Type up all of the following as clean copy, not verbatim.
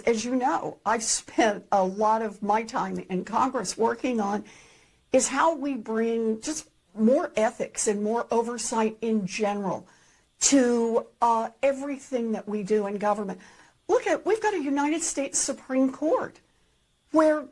As you know, I've spent a lot of my time in Congress working on is how we bring just more ethics and more oversight in general to everything that we do in government. We've got a United States Supreme Court where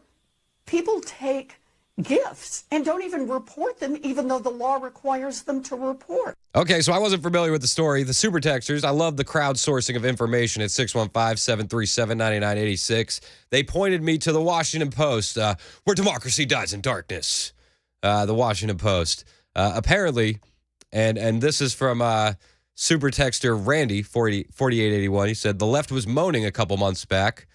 people take gifts and don't even report them, even though the law requires them to report. Okay, so I wasn't familiar with the story. The super texters, I love the crowdsourcing of information at 615-737-9986. They pointed me to the Washington Post, where democracy dies in darkness. The Washington Post. Apparently, and this is from super texter Randy, 4881. He said, the left was moaning a couple months back,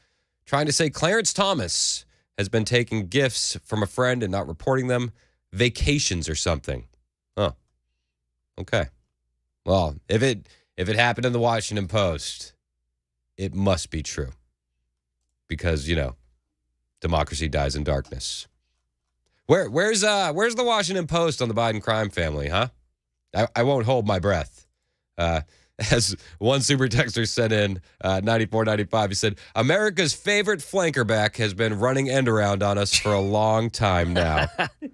trying to say Clarence Thomas has been taking gifts from a friend and not reporting them, vacations or something. Oh, okay. Well, if it happened in the Washington Post, it must be true. Because, democracy dies in darkness. Where's the Washington Post on the Biden crime family, huh? I won't hold my breath. As one super texter sent in, 9495, he said, America's favorite flankerback has been running end around on us for a long time now.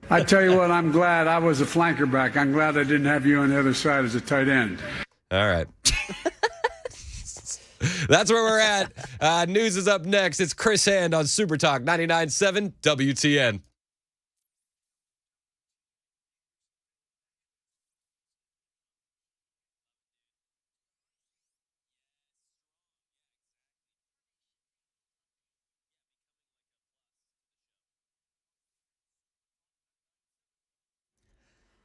I tell you what, I'm glad I was a flankerback. I'm glad I didn't have you on the other side as a tight end. All right. That's where we're at. News is up next. It's Chris Hand on Super Talk 99.7 WTN.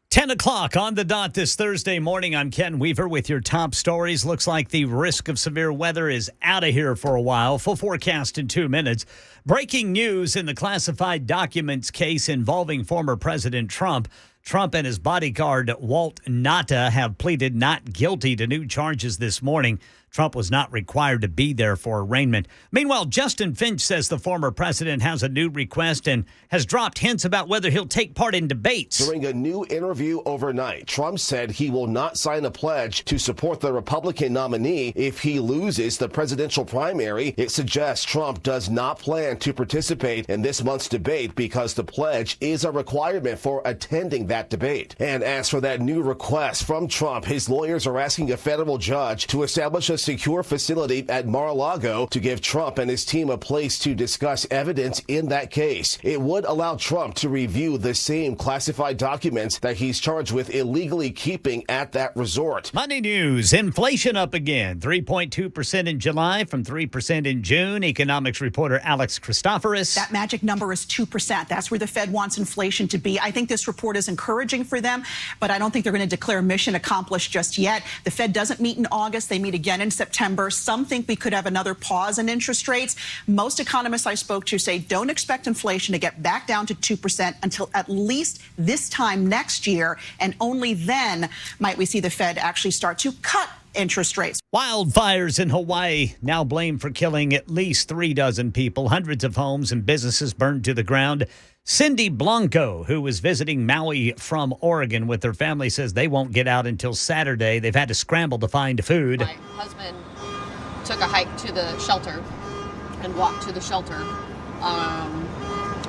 Ten o'clock on the dot this Thursday morning. I'm Ken Weaver with your top stories. Looks like the risk of severe weather is out of here for a while. Full forecast in 2 minutes. Breaking news in the classified documents case involving former President Trump. Trump and his bodyguard, Walt Nata, have pleaded not guilty to new charges this morning. Trump was not required to be there for arraignment. Meanwhile, Justin Finch says the former president has a new request and has dropped hints about whether he'll take part in debates. During a new interview overnight, Trump said he will not sign a pledge to support the Republican nominee if he loses the presidential primary. It suggests Trump does not plan to participate in this month's debate because the pledge is a requirement for attending that debate. And as for that new request from Trump, his lawyers are asking a federal judge to establish a secure facility at Mar-a-Lago to give Trump and his team a place to discuss evidence in that case. It would allow Trump to review the same classified documents that he's charged with illegally keeping at that resort. Money news. Inflation up again. 3.2% in July from 3% in June. Economics reporter Alex Christoforous. That magic number is 2%. That's where the Fed wants inflation to be. I think this report is encouraging for them, but I don't think they're going to declare mission accomplished just yet. The Fed doesn't meet in August. They meet again in September. Some think we could have another pause in interest rates. Most economists I spoke to say don't expect inflation to get back down to 2% until at least this time next year, and only then might we see the Fed actually start to cut interest rates. Wildfires in Hawaii now blamed for killing at least 36 people. Hundreds of homes and businesses burned to the ground. Cindy Blanco, who was visiting Maui from Oregon with her family, says they won't get out until Saturday. They've had to scramble to find food. My husband took a hike to the shelter and walked to the shelter.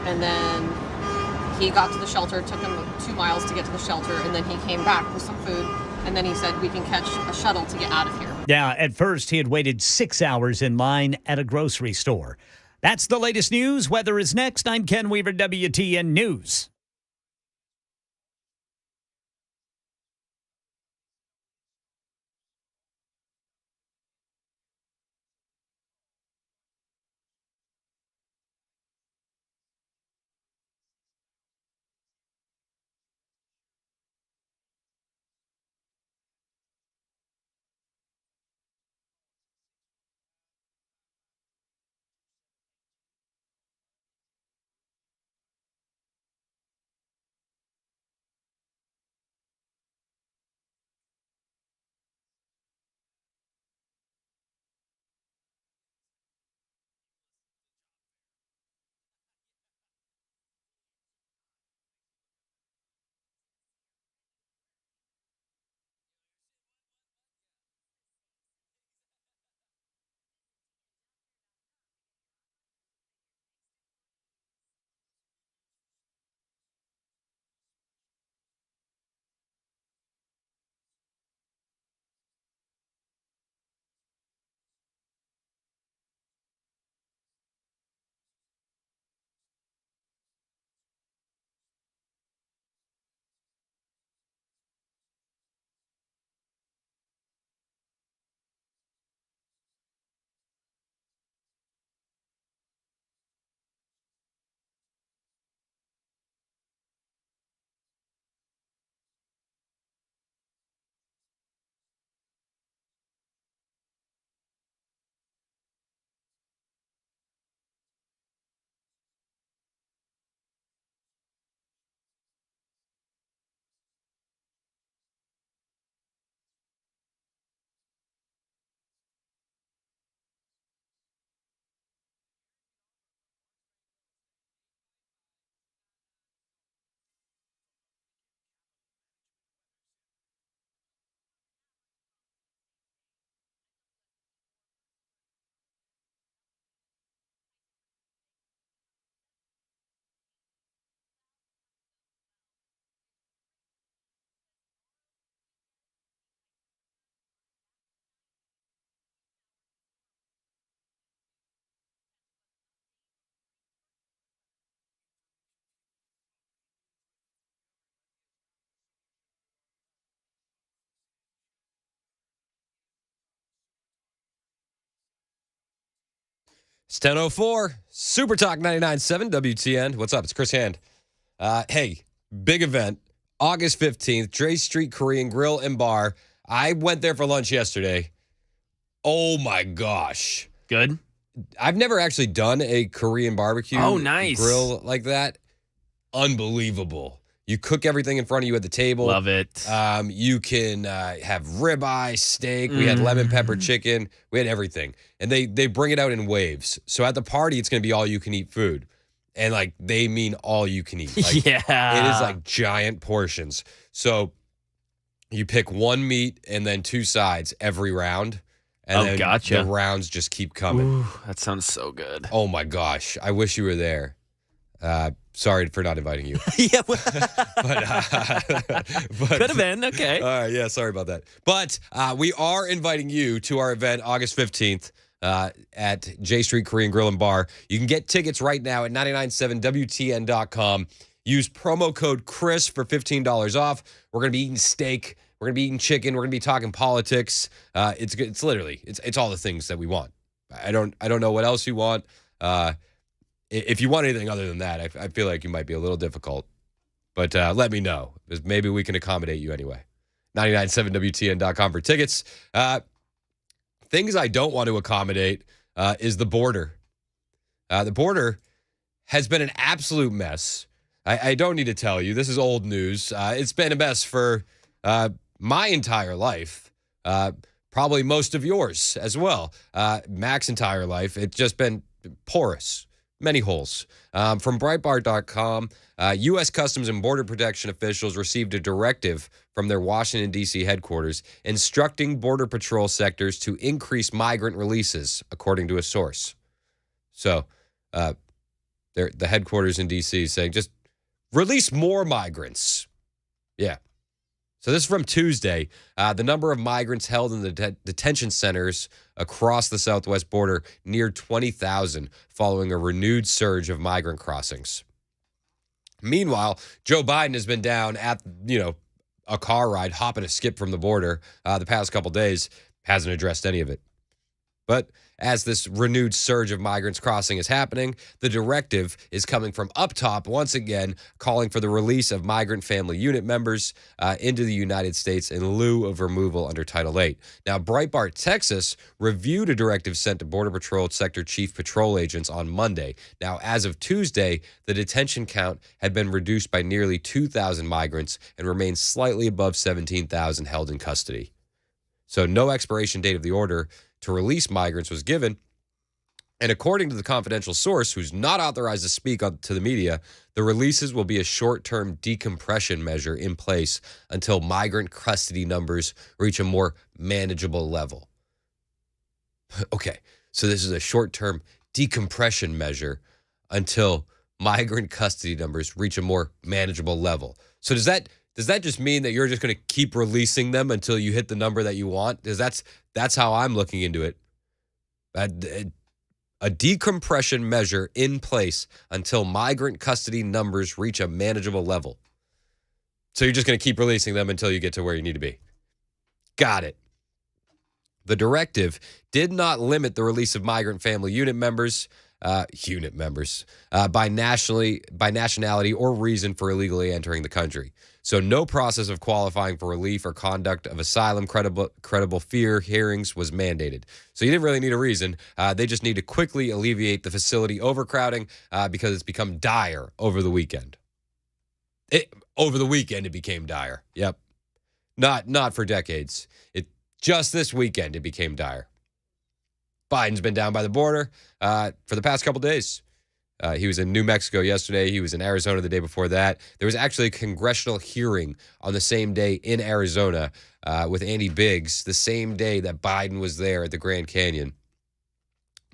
And then he got to the shelter, took him 2 miles to get to the shelter, and then he came back with some food. And then he said, we can catch a shuttle to get out of here. Yeah, at first he had waited 6 hours in line at a grocery store. That's the latest news. Weather is next. I'm Ken Weaver, WTN News. It's 10:04. Super Talk 99.7 WTN. What's up? It's Chris Hand. Hey, big event. August 15th, J Street Korean Grill and Bar. I went there for lunch yesterday. Oh, my gosh. Good. I've never actually done a Korean barbecue grill like that. Unbelievable. You cook everything in front of you at the table. Love it. You can have ribeye, steak. We had lemon pepper chicken. We had everything. And they bring it out in waves. So at the party, it's going to be all you can eat food. And like they mean all you can eat. Like, yeah. It is like giant portions. So you pick one meat and then two sides every round. And then gotcha. The rounds just keep coming. Ooh, that sounds so good. Oh my gosh. I wish you were there. Sorry for not inviting you. Yeah. but Could have been. Okay. All right. Yeah. Sorry about that. But we are inviting you to our event August 15th at J Street Korean Grill and Bar. You can get tickets right now at 997WTN.com. Use promo code Chris for $15 off. We're going to be eating steak. We're going to be eating chicken. We're going to be talking politics. It's good. It's literally, it's all the things that we want. I don't know what else you want. If you want anything other than that, I feel like you might be a little difficult. But let me know, because maybe we can accommodate you anyway. 997WTN.com for tickets. Things I don't want to accommodate is the border. The border has been an absolute mess. I don't need to tell you. This is old news. It's been a mess for my entire life. Probably most of yours as well. Mac's entire life. It's just been porous. Many holes. From Breitbart.com, U.S. Customs and Border Protection officials received a directive from their Washington, D.C. headquarters instructing Border Patrol sectors to increase migrant releases, according to a source. So, the headquarters in D.C. saying just release more migrants. Yeah. So this is from Tuesday. The number of migrants held in the detention centers across the southwest border neared 20,000 following a renewed surge of migrant crossings. Meanwhile, Joe Biden has been down at, a car ride, hopping a skip from the border the past couple days, hasn't addressed any of it. But as this renewed surge of migrants crossing is happening, the directive is coming from up top once again, calling for the release of migrant family unit members into the United States in lieu of removal under Title VIII. Now, Breitbart, Texas, reviewed a directive sent to Border Patrol Sector Chief Patrol agents on Monday. Now, as of Tuesday, the detention count had been reduced by nearly 2,000 migrants and remains slightly above 17,000 held in custody. So no expiration date of the order to release migrants was given. And according to the confidential source, who's not authorized to speak to the media, the releases will be a short-term decompression measure in place until migrant custody numbers reach a more manageable level. Okay, so this is a short-term decompression measure until migrant custody numbers reach a more manageable level. So does that just mean that you're just going to keep releasing them until you hit the number that you want? Because that's how I'm looking into it. A decompression measure in place until migrant custody numbers reach a manageable level. So you're just going to keep releasing them until you get to where you need to be. Got it. The directive did not limit the release of migrant family unit members by nationality or reason for illegally entering the country. So no process of qualifying for relief or conduct of asylum credible fear hearings was mandated. So you didn't really need a reason. They just need to quickly alleviate the facility overcrowding because it's become dire over the weekend. Over the weekend, it became dire. Yep. Not for decades. Just this weekend, it became dire. Biden's been down by the border for the past couple days. He was in New Mexico yesterday. He was in Arizona the day before that. There was actually a congressional hearing on the same day in Arizona with Andy Biggs, the same day that Biden was there at the Grand Canyon.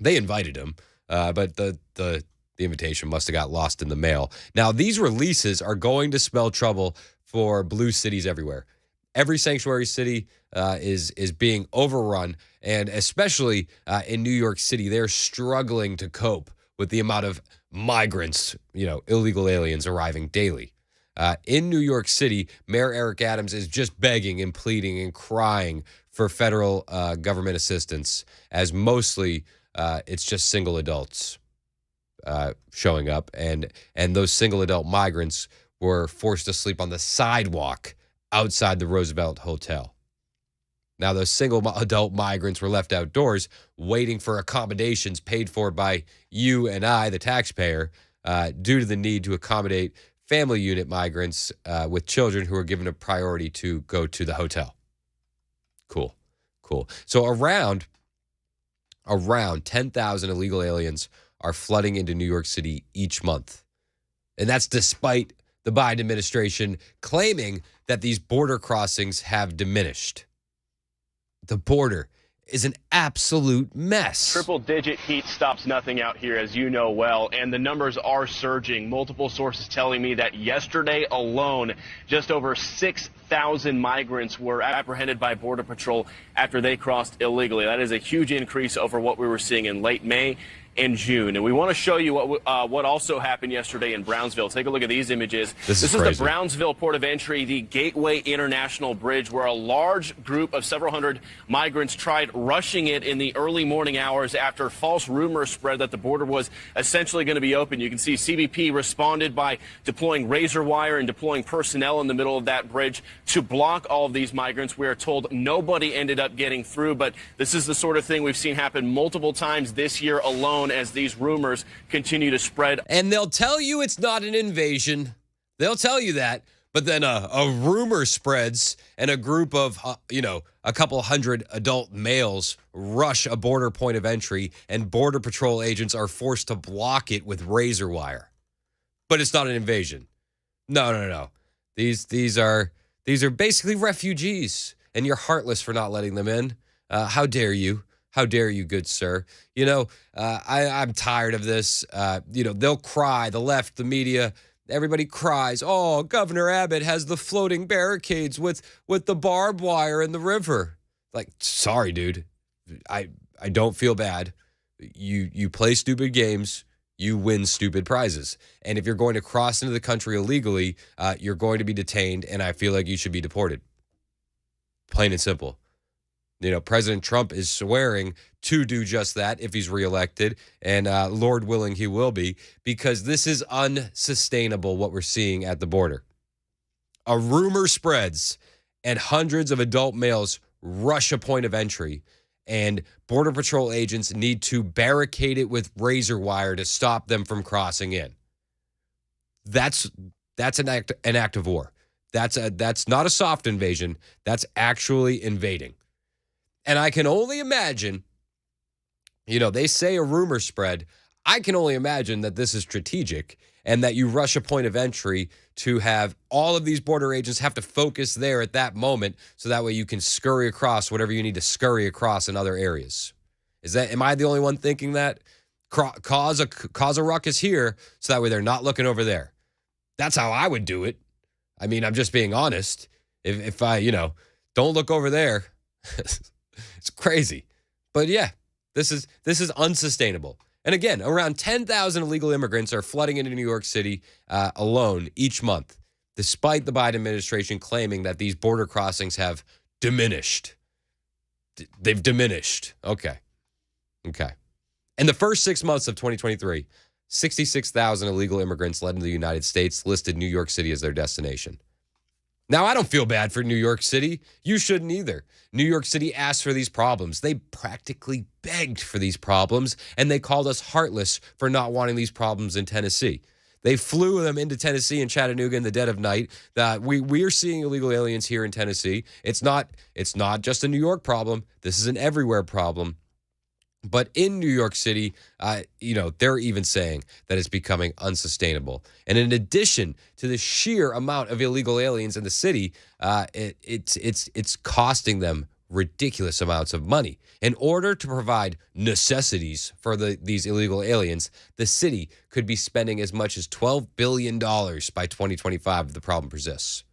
They invited him, but the invitation must have got lost in the mail. Now, these releases are going to spell trouble for blue cities everywhere. Every sanctuary city is being overrun, and especially in New York City, they're struggling to cope with the amount of migrants, illegal aliens arriving daily. In New York City, Mayor Eric Adams is just begging and pleading and crying for federal government assistance, as mostly it's just single adults showing up, and those single adult migrants were forced to sleep on the sidewalk outside the Roosevelt Hotel. Now, those single adult migrants were left outdoors waiting for accommodations paid for by you and I, the taxpayer, due to the need to accommodate family unit migrants with children who are given a priority to go to the hotel. Cool. So around 10,000 illegal aliens are flooding into New York City each month. And that's despite the Biden administration claiming that these border crossings have diminished. The border is an absolute mess. Triple-digit heat stops nothing out here, as you know well, and the numbers are surging. Multiple sources telling me that yesterday alone, just over 6,000 migrants were apprehended by Border Patrol after they crossed illegally. That is a huge increase over what we were seeing in late May and June. And we want to show you what also happened yesterday in Brownsville. Take a look at these images. This is the Brownsville Port of Entry, the Gateway International Bridge, where a large group of several hundred migrants tried rushing it in the early morning hours after false rumors spread that the border was essentially going to be open. You can see CBP responded by deploying razor wire and deploying personnel in the middle of that bridge to block all of these migrants. We are told nobody ended up getting through, but this is the sort of thing we've seen happen multiple times this year alone as these rumors continue to spread. And they'll tell you it's not an invasion. They'll tell you that. But then a rumor spreads and a group of, a couple hundred adult males rush a border point of entry, and Border Patrol agents are forced to block it with razor wire. But it's not an invasion. No. These are basically refugees, and you're heartless for not letting them in. How dare you? How dare you, good sir? I'm tired of this. They'll cry. The left, the media, everybody cries. Oh, Governor Abbott has the floating barricades with the barbed wire in the river. Like, sorry, dude. I don't feel bad. You play stupid games. You win stupid prizes. And if you're going to cross into the country illegally, you're going to be detained, and I feel like you should be deported. Plain and simple. President Trump is swearing to do just that if he's reelected, and Lord willing, he will be, because this is unsustainable what we're seeing at the border. A rumor spreads, and hundreds of adult males rush a point of entry, and Border Patrol agents need to barricade it with razor wire to stop them from crossing in. That's an act of war. That's not a soft invasion. That's actually invading. And I can only imagine, they say a rumor spread. I can only imagine that this is strategic and that you rush a point of entry to have all of these border agents have to focus there at that moment so that way you can scurry across whatever you need to scurry across in other areas. Am I the only one thinking that? Cause a ruckus here so that way they're not looking over there. That's how I would do it. I mean, I'm just being honest. If I, don't look over there. It's crazy. But yeah, this is unsustainable. And again, around 10,000 illegal immigrants are flooding into New York City alone each month, despite the Biden administration claiming that these border crossings have diminished. They've diminished. Okay. In the first 6 months of 2023, 66,000 illegal immigrants led into the United States listed New York City as their destination. Now, I don't feel bad for New York City. You shouldn't either. New York City asked for these problems. They practically begged for these problems, and they called us heartless for not wanting these problems in Tennessee. They flew them into Tennessee and Chattanooga in the dead of night. We are seeing illegal aliens here in Tennessee. It's not just a New York problem. This is an everywhere problem. But in New York City, they're even saying that it's becoming unsustainable. And in addition to the sheer amount of illegal aliens in the city, it's costing them ridiculous amounts of money. In order to provide necessities for these illegal aliens, the city could be spending as much as $12 billion by 2025 if the problem persists.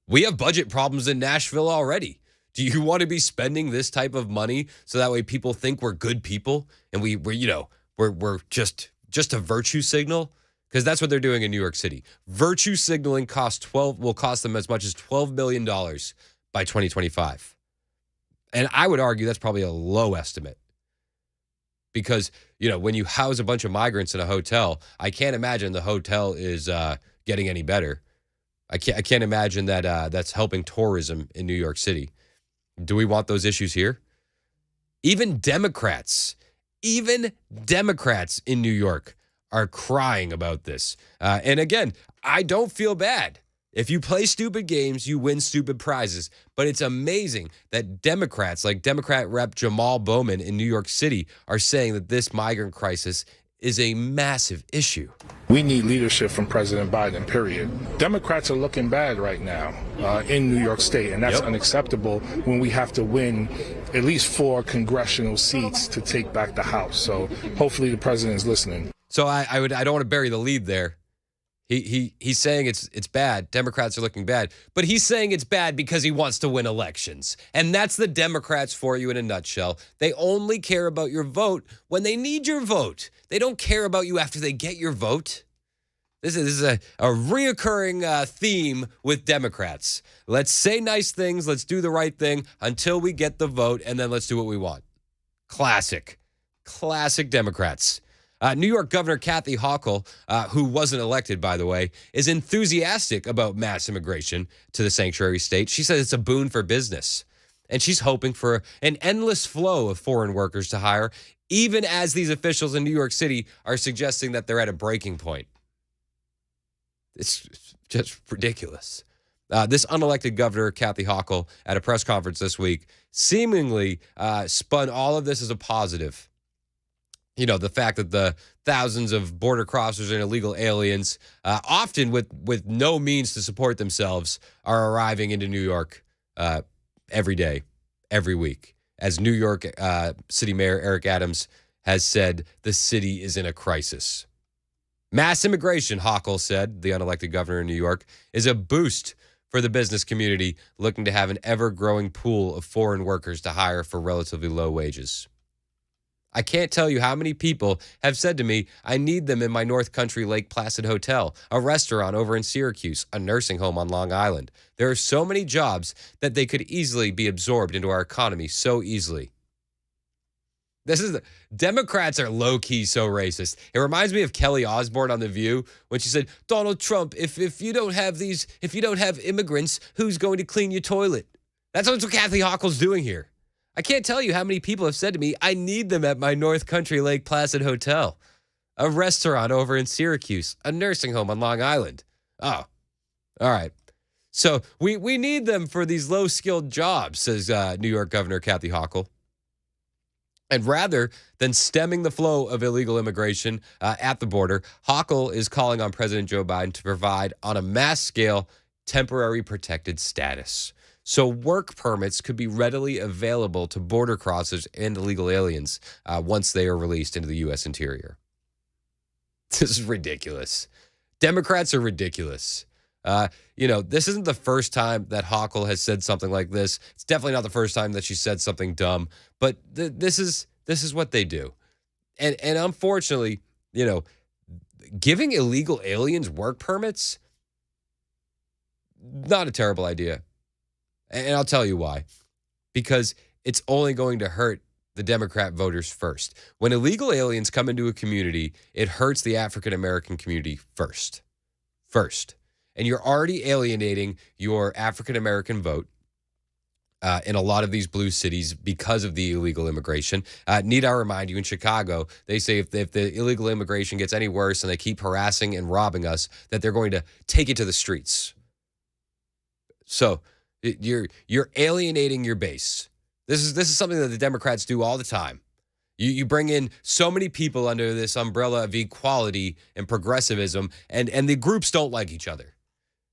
We have budget problems in Nashville already. Do you want to be spending this type of money so that way people think we're good people and we're just a virtue signal? Because that's what they're doing in New York City. Virtue signaling will cost them as much as $12 billion by 2025. And I would argue that's probably a low estimate. because, when you house a bunch of migrants in a hotel, I can't imagine the hotel is getting any better. I can't imagine that that's helping tourism in New York City. Do we want those issues here? Even Democrats in New York are crying about this. And again, I don't feel bad. If you play stupid games, you win stupid prizes. But it's amazing that Democrats, like Democrat Rep Jamal Bowman in New York City, are saying that this migrant crisis is a massive issue. We need leadership from President Biden, period. Democrats are looking bad right now in New York State, and that's unacceptable when we have to win at least 4 congressional seats to take back the House. So hopefully the president is listening. So I don't want to bury the lead there. He's saying it's bad. Democrats are looking bad. But he's saying it's bad because he wants to win elections. And that's the Democrats for you in a nutshell. They only care about your vote when they need your vote. They don't care about you after they get your vote. This is a reoccurring theme with Democrats. Let's say nice things. Let's do the right thing until we get the vote, and then let's do what we want. Classic Democrats. New York Governor Kathy Hochul, who wasn't elected, by the way, is enthusiastic about mass immigration to the sanctuary state. She says it's a boon for business. And she's hoping for an endless flow of foreign workers to hire, even as these officials in New York City are suggesting that they're at a breaking point. It's just ridiculous. This unelected governor, Kathy Hochul, at a press conference this week, seemingly spun all of this as a positive. The fact that the thousands of border crossers and illegal aliens, often with no means to support themselves, are arriving into New York every day, every week. As New York City Mayor Eric Adams has said, the city is in a crisis. Mass immigration, Hochul said, the unelected governor in New York, is a boost for the business community looking to have an ever-growing pool of foreign workers to hire for relatively low wages. I can't tell you how many people have said to me, I need them in my North Country Lake Placid hotel, a restaurant over in Syracuse, a nursing home on Long Island. There are so many jobs that they could easily be absorbed into our economy so easily. Democrats are low-key so racist. It reminds me of Kelly Osbourne on The View when she said, Donald Trump, if you don't have immigrants, who's going to clean your toilet? That's what Kathy Hochul's doing here. I can't tell you how many people have said to me, I need them at my North Country Lake Placid hotel, a restaurant over in Syracuse, a nursing home on Long Island. Oh, all right. So we need them for these low-skilled jobs, says New York Governor Kathy Hochul. And rather than stemming the flow of illegal immigration at the border, Hochul is calling on President Joe Biden to provide, on a mass scale, temporary protected status. So work permits could be readily available to border crossers and illegal aliens once they are released into the U.S. interior. This is ridiculous. Democrats are ridiculous. This isn't the first time that Hochul has said something like this. It's definitely not the first time that she said something dumb. But this is what they do. And unfortunately, giving illegal aliens work permits, not a terrible idea. And I'll tell you why. Because it's only going to hurt the Democrat voters first. When illegal aliens come into a community, it hurts the African American community first. And you're already alienating your African American vote in a lot of these blue cities because of the illegal immigration. Need I remind you, in Chicago, they say if the illegal immigration gets any worse and they keep harassing and robbing us, that they're going to take it to the streets. So you're alienating your base. This is something that the Democrats do all the time. You bring in so many people under this umbrella of equality and progressivism, and the groups don't like each other.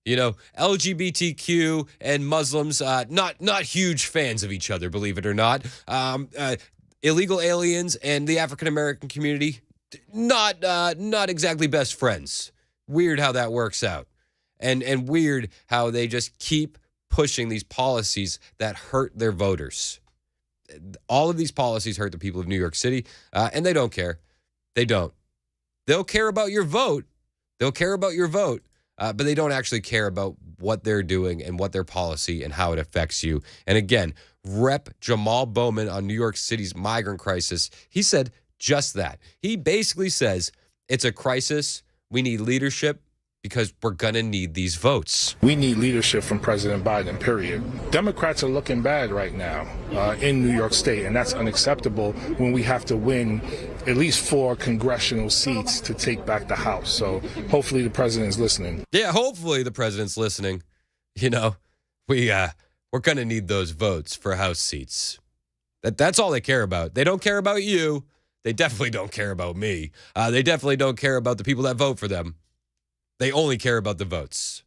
LGBTQ and Muslims, not huge fans of each other, believe it or not. Illegal aliens and the African American community, not exactly best friends. Weird how that works out, and weird how they just keep pushing these policies that hurt their voters. All of these policies hurt the people of New York City, and they don't care. They don't. They'll care about your vote. But they don't actually care about what they're doing and what their policy and how it affects you. And again, Rep. Jamal Bowman on New York City's migrant crisis, he said just that. He basically says it's a crisis. We need leadership because we're going to need these votes. We need leadership from President Biden, period. Democrats are looking bad right now in New York State, and that's unacceptable when we have to win at least 4 congressional seats to take back the House. So hopefully the president is listening. Yeah, hopefully the president's listening. You know, we're going to need those votes for House seats. That's all they care about. They don't care about you. They definitely don't care about me. They definitely don't care about the people that vote for them. They only care about the votes.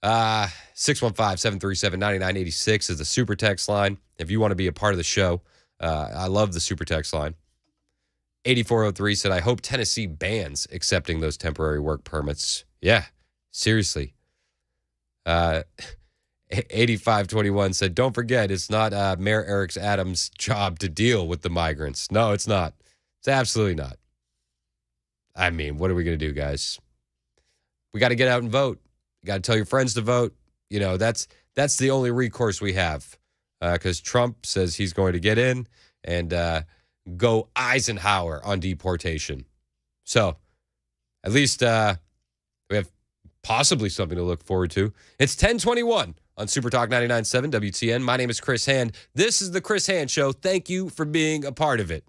615-737-9986 is the super text line. If you want to be a part of the show, I love the super text line. 8403 said, I hope Tennessee bans accepting those temporary work permits. Yeah, seriously. 8521 said, don't forget, it's not Mayor Eric Adams' job to deal with the migrants. No, it's not. It's absolutely not. I mean, what are we going to do, guys? We got to get out and vote. You got to tell your friends to vote. You know, that's the only recourse we have because Trump says he's going to get in and go Eisenhower on deportation. So at least we have possibly something to look forward to. It's 1021 on Super Talk 99.7 WTN. My name is Chris Hand. This is the Chris Hand Show. Thank you for being a part of it.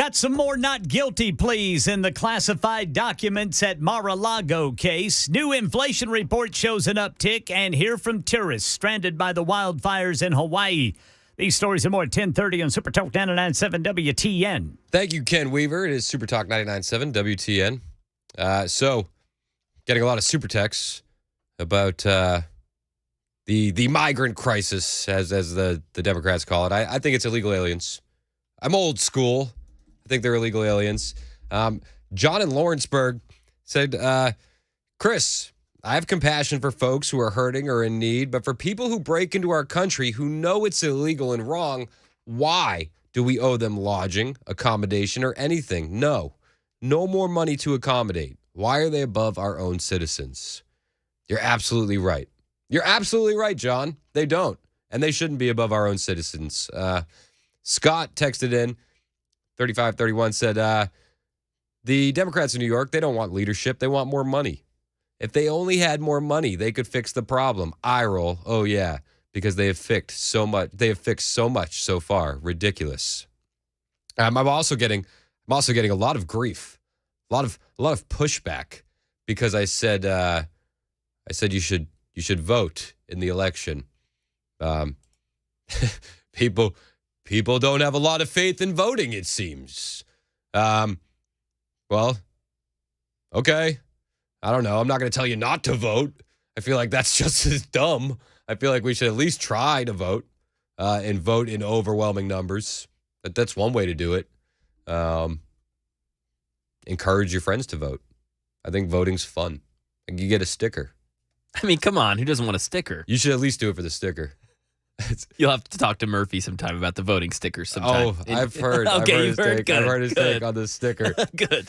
Got some more not guilty pleas in the classified documents at Mar-a-Lago case. New inflation report shows an uptick, and hear from tourists stranded by the wildfires in Hawaii. These stories and more at 10:30 on Super Talk 99.7 WTN. Thank you, Ken Weaver. It is Super Talk 99.7 WTN. So, getting a lot of super texts about the migrant crisis, as the Democrats call it. I think it's illegal aliens. I'm old school. I think they're illegal aliens. John in Lawrenceburg said, Chris, I have compassion for folks who are hurting or in need, but for people who break into our country who know it's illegal and wrong, why do we owe them lodging, accommodation, or anything? No more money to accommodate. Why are they above our own citizens? You're absolutely right. You're absolutely right, John. They don't, and they shouldn't be above our own citizens. Scott texted in, 3531 said, the Democrats in New York, they don't want leadership. They want more money. If they only had more money, they could fix the problem. Eye roll. Oh, yeah, because they have fixed so much. They have fixed so much so far. Ridiculous. I'm also getting a lot of grief, a lot of pushback because I said you should vote in the election. People don't have a lot of faith in voting, it seems. Well, okay. I don't know. I'm not going to tell you not to vote. I feel like that's just as dumb. I feel like we should at least try to vote and vote in overwhelming numbers. That's one way to do it. Encourage your friends to vote. I think voting's fun. You get a sticker. I mean, come on. Who doesn't want a sticker? You should at least do it for the sticker. You'll have to talk to Murphy sometime about the voting stickers sometime. Oh, I've heard. Okay, I've heard his take on the sticker. Good.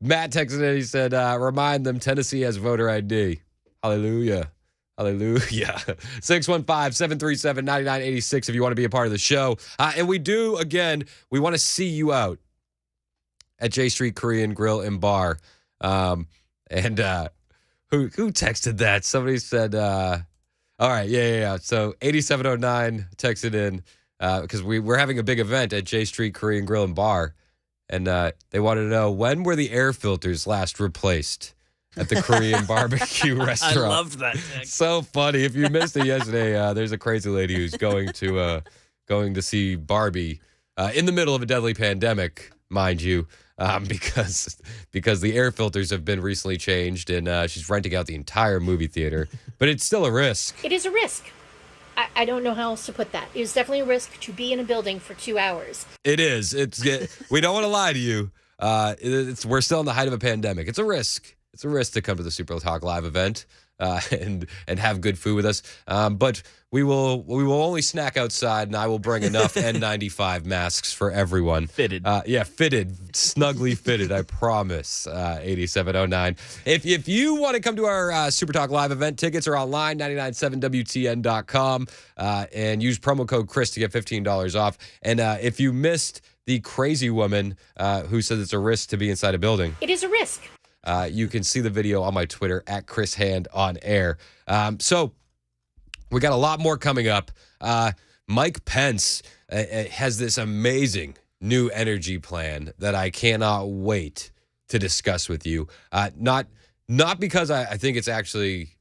Matt texted in. He said, remind them Tennessee has voter ID. Hallelujah. Hallelujah. 615-737-9986 if you want to be a part of the show. And we do, again, we want to see you out at J Street Korean Grill and Bar. Who texted that? Somebody said, all right, yeah. So 8709 texted in because we're having a big event at J Street Korean Grill and Bar. And they wanted to know, when were the air filters last replaced at the Korean barbecue restaurant? I love that text. So funny. If you missed it yesterday, there's a crazy lady who's going to see Barbie in the middle of a deadly pandemic, mind you, because the air filters have been recently changed, and she's renting out the entire movie theater. But it's still a risk. It is a risk. I don't know how else to put that. It is definitely a risk to be in a building for 2 hours. It is. We don't want to lie to you. We're still in the height of a pandemic. It's a risk. It's a risk to come to the Super Talk Live event and have good food with us. But we will only snack outside, and I will bring enough N95 masks for everyone. Fitted. Fitted. Snugly fitted, I promise. 8709. If you want to come to our Super Talk Live event, tickets are online, 997WTN.com, and use promo code Chris to get $15 off. And if you missed the crazy woman who says it's a risk to be inside a building. It is a risk. You can see the video on my Twitter at Chris Hand on air. So we got a lot more coming up. Mike Pence has this amazing new energy plan that I cannot wait to discuss with you. Not because I think it's actually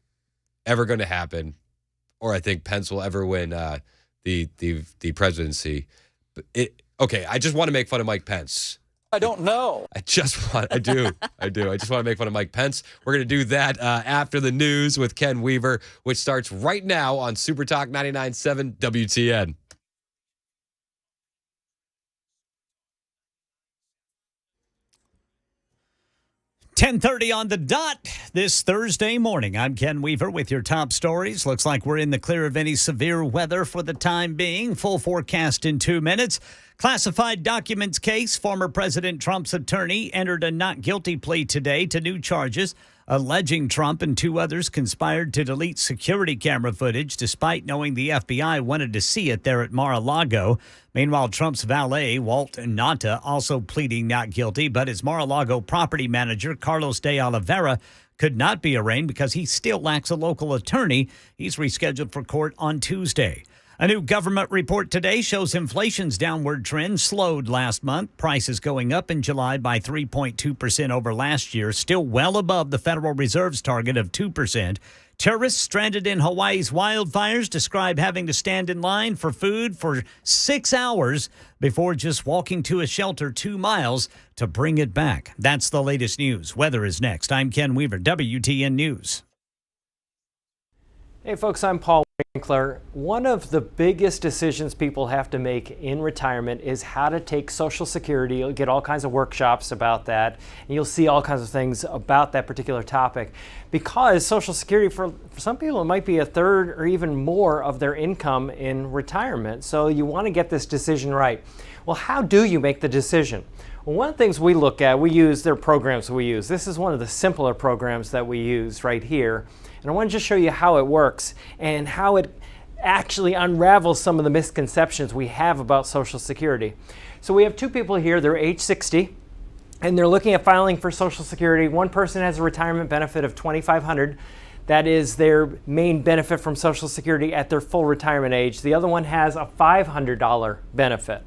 ever going to happen, or I think Pence will ever win the presidency. But I just want to make fun of Mike Pence. I don't know. I do. I just want to make fun of Mike Pence. We're going to do that after the news with Ken Weaver, which starts right now on Super Talk 99.7 WTN. .30 on the dot this Thursday morning. I'm Ken Weaver with your top stories. Looks like we're in the clear of any severe weather for the time being. Full forecast in 2 minutes. Classified documents case. Former President Trump's attorney entered a not guilty plea today to new charges, alleging Trump and two others conspired to delete security camera footage despite knowing the FBI wanted to see it there at Mar-a-Lago. Meanwhile, Trump's valet, Walt Nanta, also pleading not guilty, but his Mar-a-Lago property manager, Carlos de Oliveira, could not be arraigned because he still lacks a local attorney. He's rescheduled for court on Tuesday. A new government report today shows inflation's downward trend slowed last month. Prices going up in July by 3.2% over last year, still well above the Federal Reserve's target of 2%. Tourists stranded in Hawaii's wildfires describe having to stand in line for food for 6 hours before just walking to a shelter 2 miles to bring it back. That's the latest news. Weather is next. I'm Ken Weaver, WTN News. Hey folks, I'm Paul Winkler. One of the biggest decisions people have to make in retirement is how to take Social Security. You'll get all kinds of workshops about that, and you'll see all kinds of things about that particular topic. Because Social Security, for some people, it might be a third or even more of their income in retirement. So you want to get this decision right. Well, how do you make the decision? Well, one of the things we look at, there are programs we use. This is one of the simpler programs that we use right here. And I want to just show you how it works and how it actually unravels some of the misconceptions we have about Social Security. So we have two people here, they're age 60, and they're looking at filing for Social Security. One person has a retirement benefit of $2,500. That is their main benefit from Social Security at their full retirement age. The other one has a $500 benefit.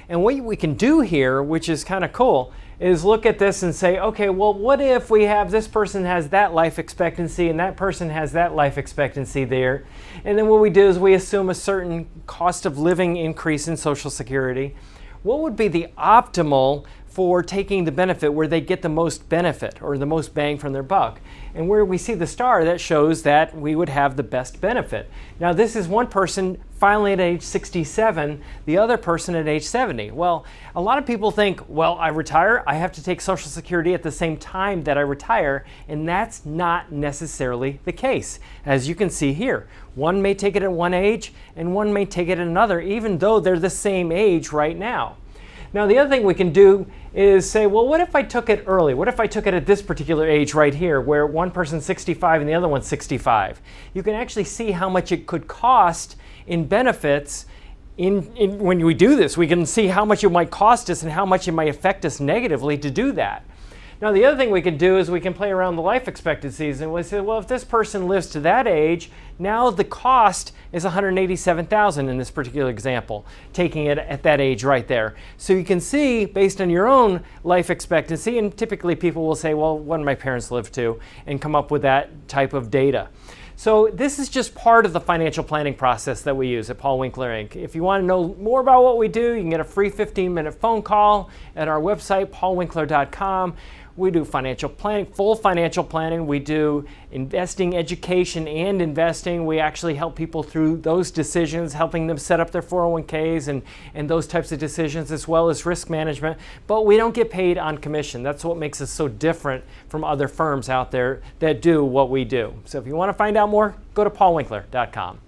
And what we can do here, which is kind of cool, is look at this and say, okay, well, what if we have this person has that life expectancy and that person has that life expectancy there? And then what we do is we assume a certain cost of living increase in Social Security. What would be the optimal for taking the benefit where they get the most benefit or the most bang from their buck? And where we see the star, that shows that we would have the best benefit. Now, this is one person filing at age 67, the other person at age 70. Well, a lot of people think, well, I retire, I have to take Social Security at the same time that I retire, and that's not necessarily the case. As you can see here, one may take it at one age and one may take it at another, even though they're the same age right now. Now, the other thing we can do is say, well, what if I took it early? What if I took it at this particular age right here, where one person's 65 and the other one's 65? You can actually see how much it could cost in benefits. When we do this, we can see how much it might cost us and how much it might affect us negatively to do that. Now, the other thing we can do is we can play around the life expectancies, and we say, well, if this person lives to that age, now the cost is $187,000 in this particular example, taking it at that age right there. So you can see, based on your own life expectancy, and typically people will say, well, what did my parents live to, and come up with that type of data. So this is just part of the financial planning process that we use at Paul Winkler Inc. If you want to know more about what we do, you can get a free 15-minute phone call at our website, paulwinkler.com. We do financial planning, full financial planning. We do investing education and investing. We actually help people through those decisions, helping them set up their 401ks and those types of decisions, as well as risk management. But we don't get paid on commission. That's what makes us so different from other firms out there that do what we do. So if you want to find out more, go to paulwinkler.com.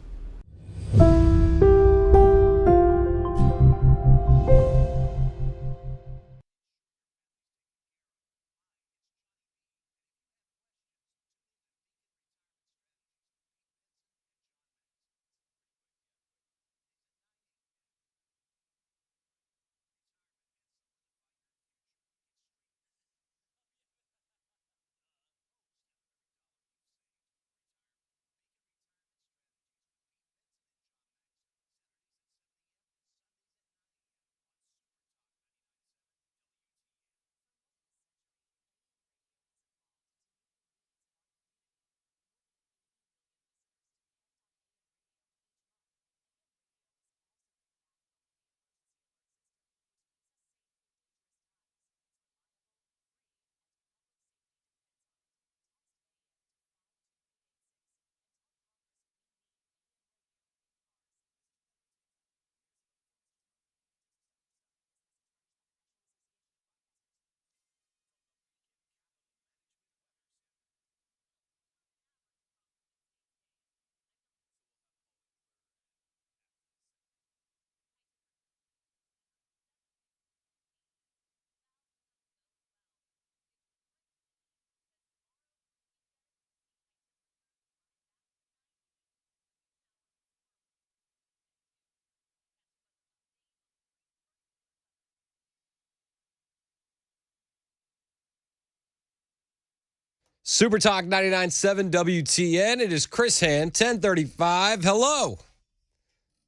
Super Talk 99.7 WTN. It is Chris Hand, 1035. Hello.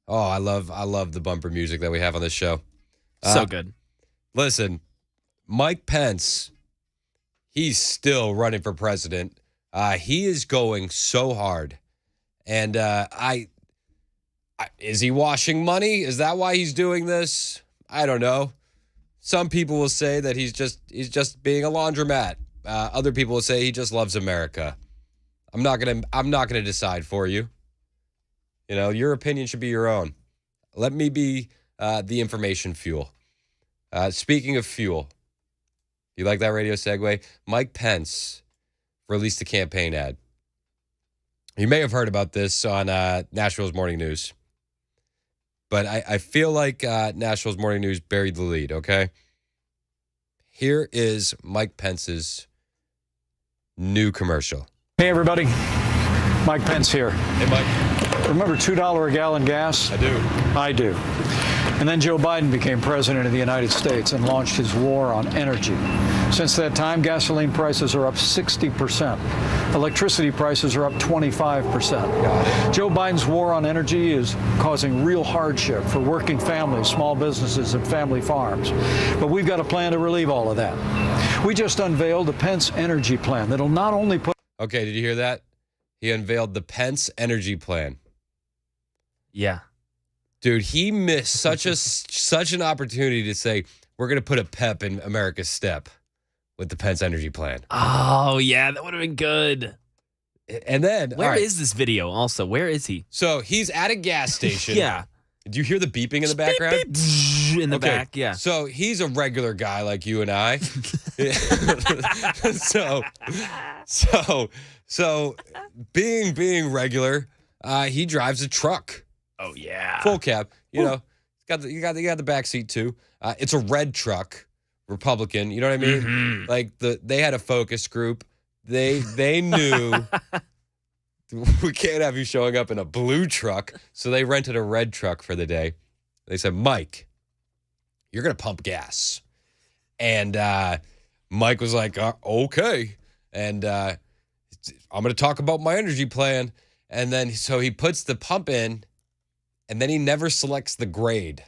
Oh, I love the bumper music that we have on this show. So good. Listen, Mike Pence, he's still running for president. He is going so hard. And is he washing money? Is that why he's doing this? I don't know. Some people will say that he's just being a laundromat. Other people will say he just loves America. I'm not gonna decide for you. You know, your opinion should be your own. Let me be the information fuel. Speaking of fuel, you like that radio segue? Mike Pence released a campaign ad. You may have heard about this on Nashville's Morning News. But I feel like Nashville's Morning News buried the lead, okay? Here is Mike Pence's new commercial. Hey, everybody. Mike Pence here. Hey, Mike. Remember $2 a gallon gas? I do. I do. And then Joe Biden became president of the United States and launched his war on energy. Since that time, gasoline prices are up 60%. Electricity prices are up 25%. Joe Biden's war on energy is causing real hardship for working families, small businesses, and family farms. But we've got a plan to relieve all of that. We just unveiled the Pence Energy Plan that'll not only put... Okay, did you hear that? He unveiled the Pence Energy Plan. Yeah. Dude, he missed such an opportunity to say, we're going to put a pep in America's step with the Pence Energy Plan. Oh, yeah, that would have been good. And then, Where is this video also? Where is he? So he's at a gas station. Yeah. Do you hear the beeping in the background? Beep, beep, in the back, yeah. So he's a regular guy like you and I. so being regular, he drives a truck. Oh yeah, full cab. You know, you got the back seat too. It's a red truck, Republican. You know what I mean? Mm-hmm. Like they had a focus group. They knew we can't have you showing up in a blue truck, so they rented a red truck for the day. They said, Mike, you're gonna pump gas, and Mike was like, okay, and I'm gonna talk about my energy plan, and then so he puts the pump in. And then he never selects the grade.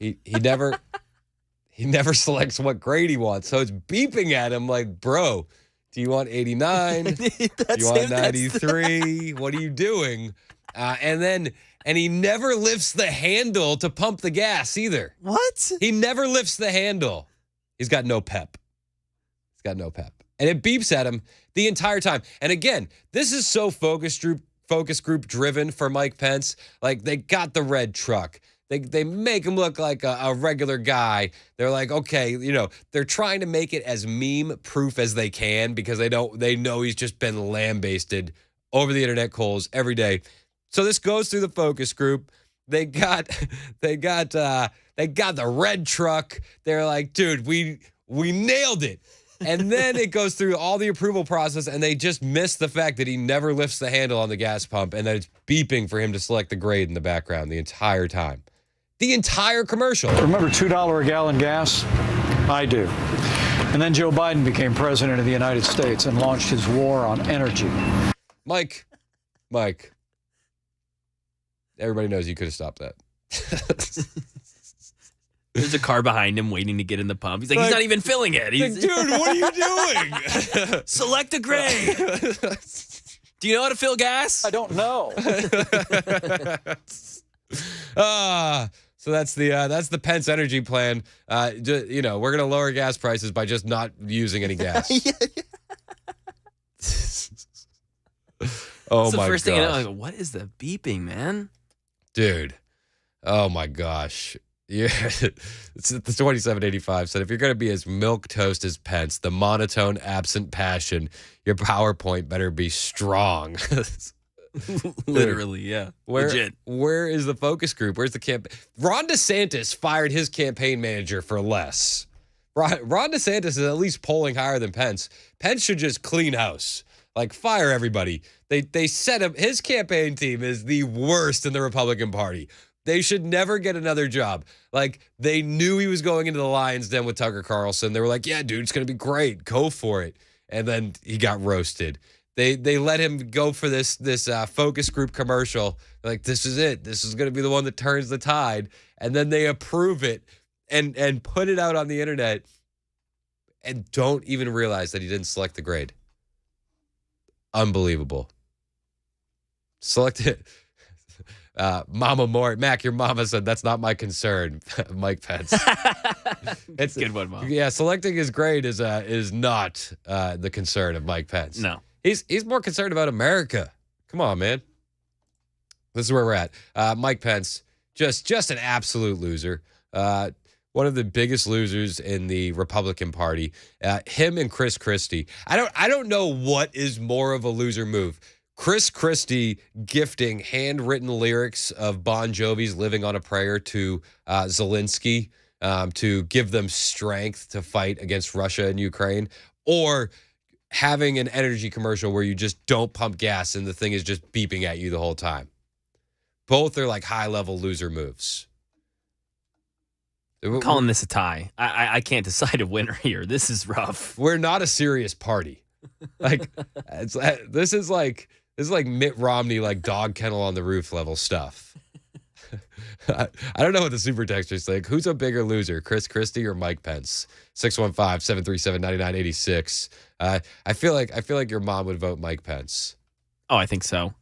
He never selects what grade he wants. So it's beeping at him like, bro, do you want 89? Do you want 93? What are you doing? And he never lifts the handle to pump the gas either. What? He never lifts the handle. He's got no pep. And it beeps at him the entire time. And again, this is so focus group driven for Mike Pence. Like, they got the red truck. They make him look like a regular guy. They're like, okay, you know, they're trying to make it as meme proof as they can because they know he's just been lambasted over the internet coals every day. So this goes through the focus group. They got the red truck. They're like, dude, we nailed it. And then it goes through all the approval process, and they just miss the fact that he never lifts the handle on the gas pump, and that it's beeping for him to select the grade in the background the entire time. The entire commercial. Remember $2 a gallon gas? I do. And then Joe Biden became president of the United States and launched his war on energy. Mike, everybody knows you could have stopped that. There's a car behind him waiting to get in the pump. He's like, he's not even filling it. He's dude, what are you doing? Select a grade. Do you know how to fill gas? I don't know. So that's the Pence Energy Plan. You know, we're gonna lower gas prices by just not using any gas. Oh That's my the first gosh. thing I know. Like, what is the beeping, man? Dude. Oh my gosh. Yeah. It's the 2785 said, if you're going to be as milquetoast as Pence, the monotone, absent passion, your PowerPoint better be strong. Literally, yeah. Legit. Where is the focus group? Where's the campaign? Ron DeSantis fired his campaign manager for less. Ron DeSantis is at least polling higher than Pence. Pence should just clean house. Like, fire everybody. They set him. His campaign team is the worst in the Republican Party. They should never get another job. Like, they knew he was going into the Lion's Den with Tucker Carlson. They were like, yeah, dude, it's going to be great. Go for it. And then he got roasted. They let him go for this focus group commercial. Like, this is it. This is going to be the one that turns the tide. And then they approve it and put it out on the internet and don't even realize that he didn't select the grade. Unbelievable. Select it. Mama Mort, Mac, your mama said that's not my concern. Mike Pence. It's a good one, Mom. Yeah, selecting his grade is not the concern of Mike Pence. No. He's more concerned about America. Come on, man. This is where we're at. Mike Pence, just an absolute loser. One of the biggest losers in the Republican Party. Him and Chris Christie. I don't know what is more of a loser move. Chris Christie gifting handwritten lyrics of Bon Jovi's "Living on a Prayer" to Zelensky to give them strength to fight against Russia and Ukraine, or having an energy commercial where you just don't pump gas and the thing is just beeping at you the whole time. Both are like high-level loser moves. I'm calling this a tie. I can't decide a winner here. This is rough. We're not a serious party. Like this is like Mitt Romney, like dog kennel on the roof level stuff. I don't know what the super texters think. Who's a bigger loser, Chris Christie or Mike Pence? 615-737-9986. I feel like your mom would vote Mike Pence. Oh, I think so.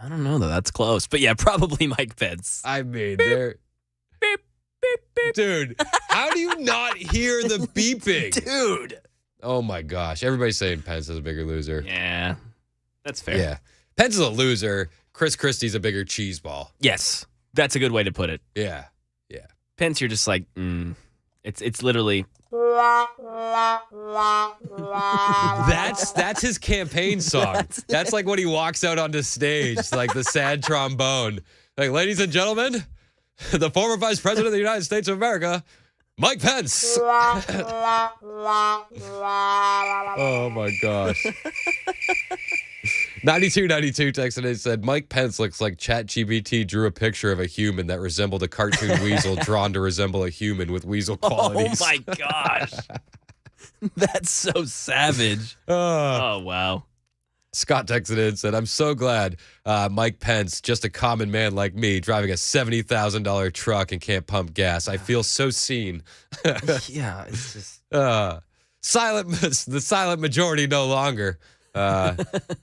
I don't know though. That's close, but yeah, probably Mike Pence. I mean, they're beep, beep, beep. Dude, how do you not hear the beeping, dude? Oh my gosh, everybody's saying Pence is a bigger loser. Yeah, that's fair. Yeah, Pence is a loser. Chris Christie's a bigger cheese ball. Yes, that's a good way to put it. Yeah. Pence, you're just like, it's literally. That's his campaign song. That's like when he walks out onto stage, like the sad trombone. Like, ladies and gentlemen, the former Vice President of the United States of America, Mike Pence. Oh my gosh. 9292 texted and said, Mike Pence looks like ChatGPT drew a picture of a human that resembled a cartoon weasel drawn to resemble a human with weasel qualities. Oh my gosh. That's so savage. Oh, wow. Scott texted in and said, I'm so glad Mike Pence, just a common man like me, driving a $70,000 truck and can't pump gas. I feel so seen. Yeah, it's just... the silent majority no longer.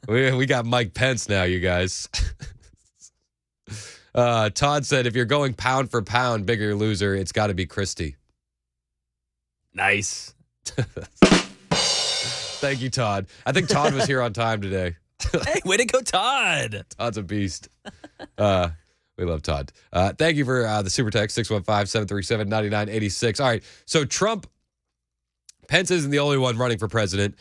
We got Mike Pence now, you guys. Todd said, if you're going pound for pound, bigger loser, it's got to be Christie. Nice. Thank you, Todd. I think Todd was here on time today. Hey, way to go, Todd. Todd's a beast. We love Todd. Thank you for the super text, 615-737-9986. All right, so Pence isn't the only one running for president.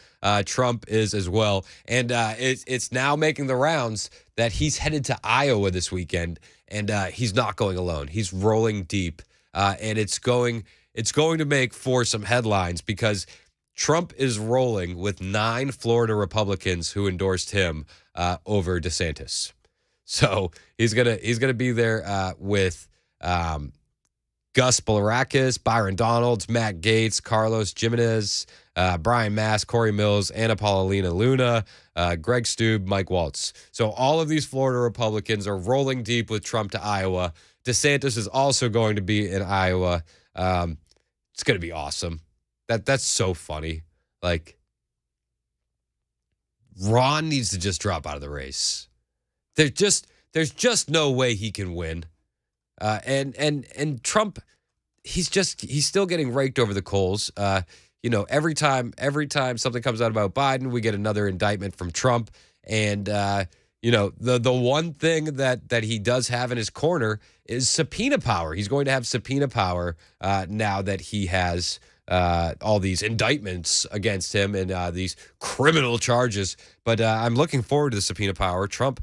Trump is as well. And it's now making the rounds that he's headed to Iowa this weekend, and he's not going alone. He's rolling deep, and it's going to make for some headlines because Trump is rolling with 9 Florida Republicans who endorsed him over DeSantis. So he's gonna be there with Gus Balarakis, Byron Donalds, Matt Gaetz, Carlos Jimenez, Brian Mast, Corey Mills, Anna Paulina Luna, Greg Stube, Mike Waltz. So all of these Florida Republicans are rolling deep with Trump to Iowa. DeSantis is also going to be in Iowa. It's going to be awesome. That's so funny. Like, Ron needs to just drop out of the race. There's just no way he can win. And Trump, he's still getting raked over the coals. Every time something comes out about Biden, we get another indictment from Trump. And the one thing that he does have in his corner is subpoena power. He's going to have subpoena power now that he has all these indictments against him and these criminal charges. But I'm looking forward to the subpoena power. Trump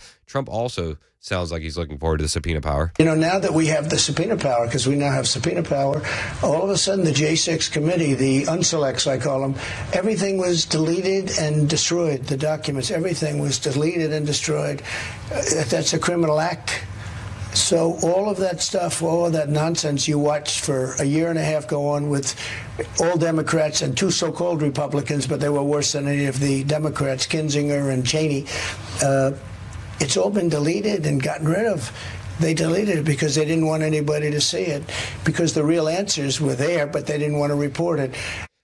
also sounds like he's looking forward to the subpoena power. Now that we have the subpoena power, because we now have subpoena power, all of a sudden the J6 committee, the unselects, I call them, everything was deleted and destroyed. The documents, everything was deleted and destroyed. That's a criminal act. So all of that stuff, all of that nonsense you watched for a year and a half go on with all Democrats and two so-called Republicans, but they were worse than any of the Democrats, Kinzinger and Cheney. It's all been deleted and gotten rid of. They deleted it because they didn't want anybody to see it, because the real answers were there, but they didn't want to report it.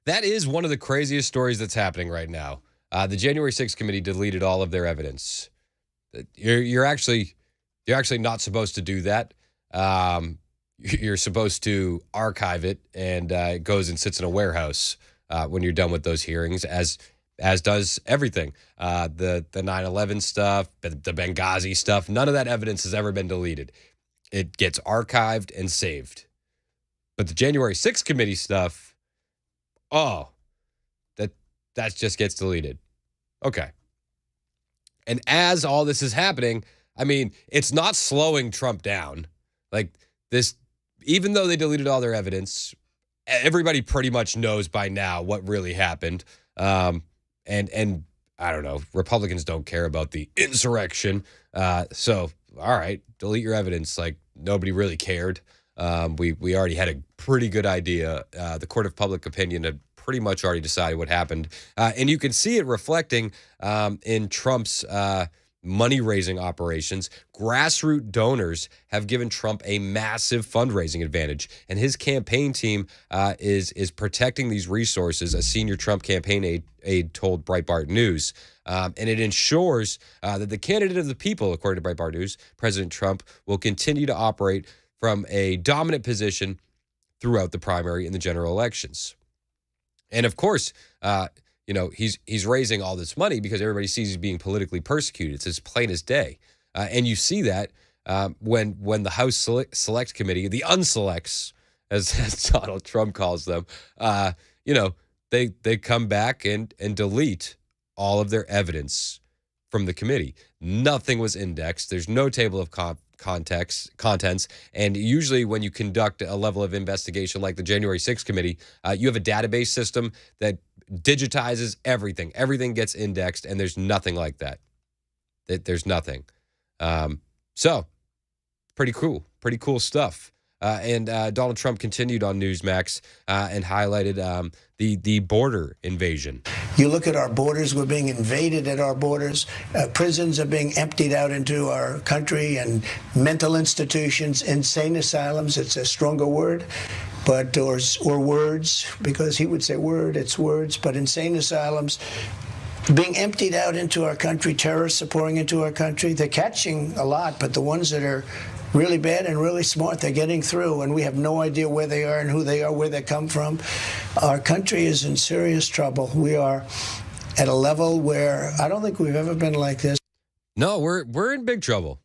That is one of the craziest stories that's happening right now. The January 6th committee deleted all of their evidence. You're actually not supposed to do that. You're supposed to archive it, and it goes and sits in a warehouse when you're done with those hearings, as does everything. The 9/11 stuff, the Benghazi stuff, none of that evidence has ever been deleted. It gets archived and saved. But the January 6th committee stuff, that just gets deleted. Okay. And as all this is happening, I mean, it's not slowing Trump down. Like this, even though they deleted all their evidence, everybody pretty much knows by now what really happened. And I don't know, Republicans don't care about the insurrection. So, all right, delete your evidence. Like nobody really cared. We already had a pretty good idea. The court of public opinion had pretty much already decided what happened. And you can see it reflecting in Trump's money-raising operations. Grassroots donors have given Trump a massive fundraising advantage, and his campaign team is protecting these resources, a senior Trump campaign aide told Breitbart News. And it ensures that the candidate of the people, according to Breitbart News, President Trump, will continue to operate from a dominant position throughout the primary and the general elections. And of course, he's raising all this money because everybody sees he's being politically persecuted. It's as plain as day. And you see that when the House Select Committee, the unselects, as Donald Trump calls them, they come back and delete all of their evidence from the committee. Nothing was indexed. There's no table of contents. And usually when you conduct a level of investigation like the January 6th committee, you have a database system that digitizes everything. Everything gets indexed, and there's nothing like that. There's nothing. So pretty cool stuff. And Donald Trump continued on Newsmax and highlighted the border invasion. You look at our borders, we're being invaded at our borders. Prisons are being emptied out into our country, and mental institutions, insane asylums, it's a stronger word, but or words, because he would say word, it's words, but insane asylums being emptied out into our country. Terrorists are pouring into our country. They're catching a lot, but the ones that are really bad and really smart, they're getting through, and we have no idea where they are and who they are, where they come from. Our country is in serious trouble. We are at a level where I don't think we've ever been like this. No, we're in big trouble.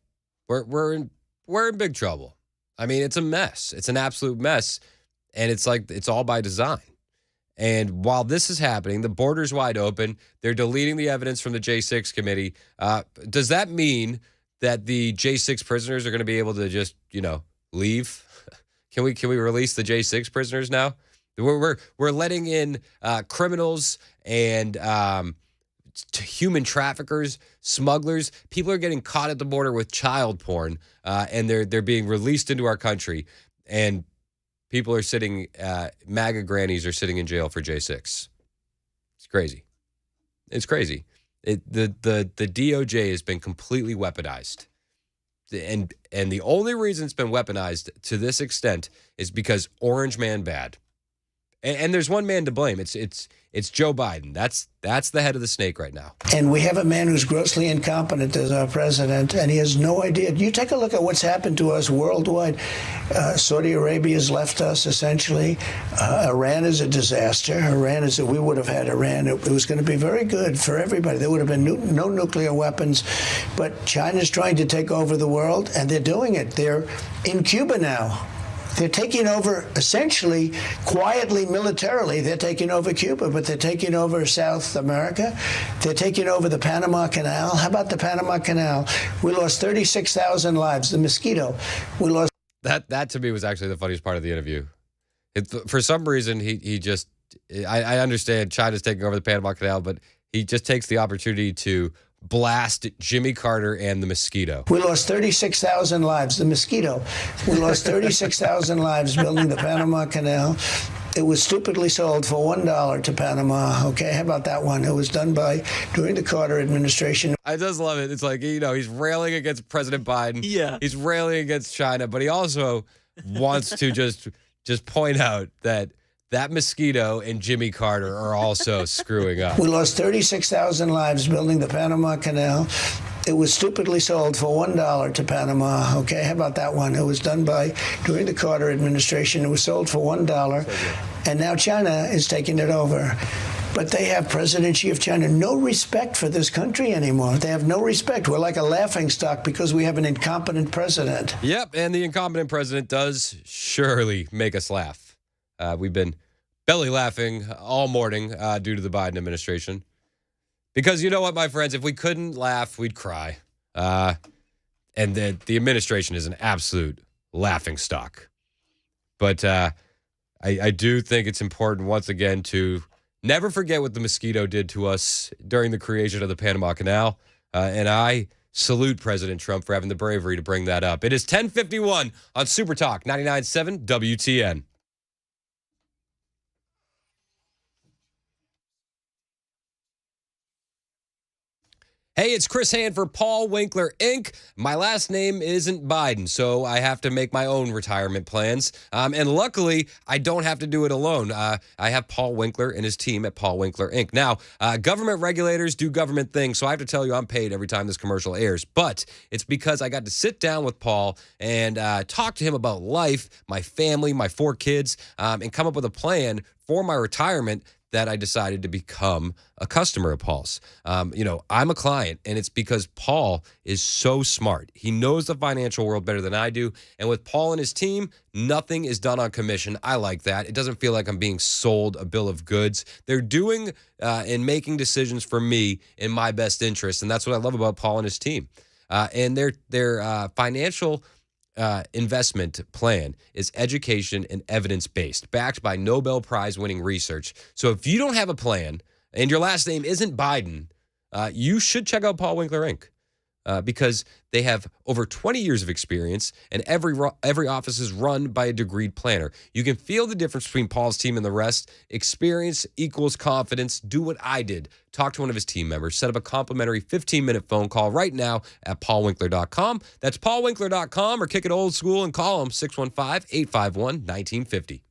We're in big trouble. I mean, it's a mess. It's an absolute mess, and it's like it's all by design. And while this is happening, the border's wide open. They're deleting the evidence from the J6 committee. Does that mean that the J6 prisoners are going to be able to just, leave? Can we release the J6 prisoners now? We're letting in criminals and human traffickers, smugglers. People are getting caught at the border with child porn, and they're being released into our country. And people are sitting, MAGA grannies are sitting in jail for J6. It's crazy. It's crazy. The DOJ has been completely weaponized. And the only reason it's been weaponized to this extent is because Orange Man bad. And there's one man to blame. It's Joe Biden. That's the head of the snake right now. And we have a man who's grossly incompetent as our president, and he has no idea. You take a look at what's happened to us worldwide. Saudi Arabia has left us, essentially. Iran is a disaster. We would have had Iran. It was going to be very good for everybody. There would have been no nuclear weapons. But China's trying to take over the world, and they're doing it. They're in Cuba now. They're taking over, essentially, quietly, militarily, they're taking over Cuba, but they're taking over South America. They're taking over the Panama Canal. How about the Panama Canal? We lost 36,000 lives. The mosquito. We lost. That to me was actually the funniest part of the interview. For some reason, he I understand China's taking over the Panama Canal, but he just takes the opportunity to blast Jimmy Carter and the mosquito. We lost 36,000 lives. The mosquito. We lost 36,000 lives building the Panama Canal. It was stupidly sold for $1 to Panama. Okay, how about that one? It was done during the Carter administration. I just love it. It's like, he's railing against President Biden. Yeah. He's railing against China, but he also wants to just point out that mosquito and Jimmy Carter are also screwing up. We lost 36,000 lives building the Panama Canal. It was stupidly sold for $1 to Panama. Okay, how about that one? It was done during the Carter administration. It was sold for $1, and now China is taking it over. But they have President Xi of China no respect for this country anymore. They have no respect. We're like a laughingstock because we have an incompetent president. Yep, and the incompetent president does surely make us laugh. We've been belly laughing all morning due to the Biden administration. Because you know what, my friends, if we couldn't laugh, we'd cry. And the administration is an absolute laughingstock. But I do think it's important, once again, to never forget what the mosquito did to us during the creation of the Panama Canal. And I salute President Trump for having the bravery to bring that up. It is 10:51 on Super Talk 99.7 WTN. Hey, it's Chris Hand for Paul Winkler, Inc. My last name isn't Biden, so I have to make my own retirement plans. And luckily, I don't have to do it alone. I have Paul Winkler and his team at Paul Winkler, Inc. Now, government regulators do government things, so I have to tell you I'm paid every time this commercial airs. But it's because I got to sit down with Paul and talk to him about life, my family, my 4 kids, and come up with a plan for my retirement that I decided to become a customer of Paul's. I'm a client, and it's because Paul is so smart. He knows the financial world better than I do. And with Paul and his team, nothing is done on commission. I like that. It doesn't feel like I'm being sold a bill of goods. They're doing and making decisions for me in my best interest. And that's what I love about Paul and his team. And their financial investment plan is education and evidence-based, backed by Nobel Prize-winning research. So if you don't have a plan and your last name isn't Biden, you should check out Paul Winkler, Inc. Because they have over 20 years of experience, and every office is run by a degreed planner. You can feel the difference between Paul's team and the rest. Experience equals confidence. Do what I did. Talk to one of his team members. Set up a complimentary 15-minute phone call right now at paulwinkler.com. That's paulwinkler.com, or kick it old school and call him 615-851-1950.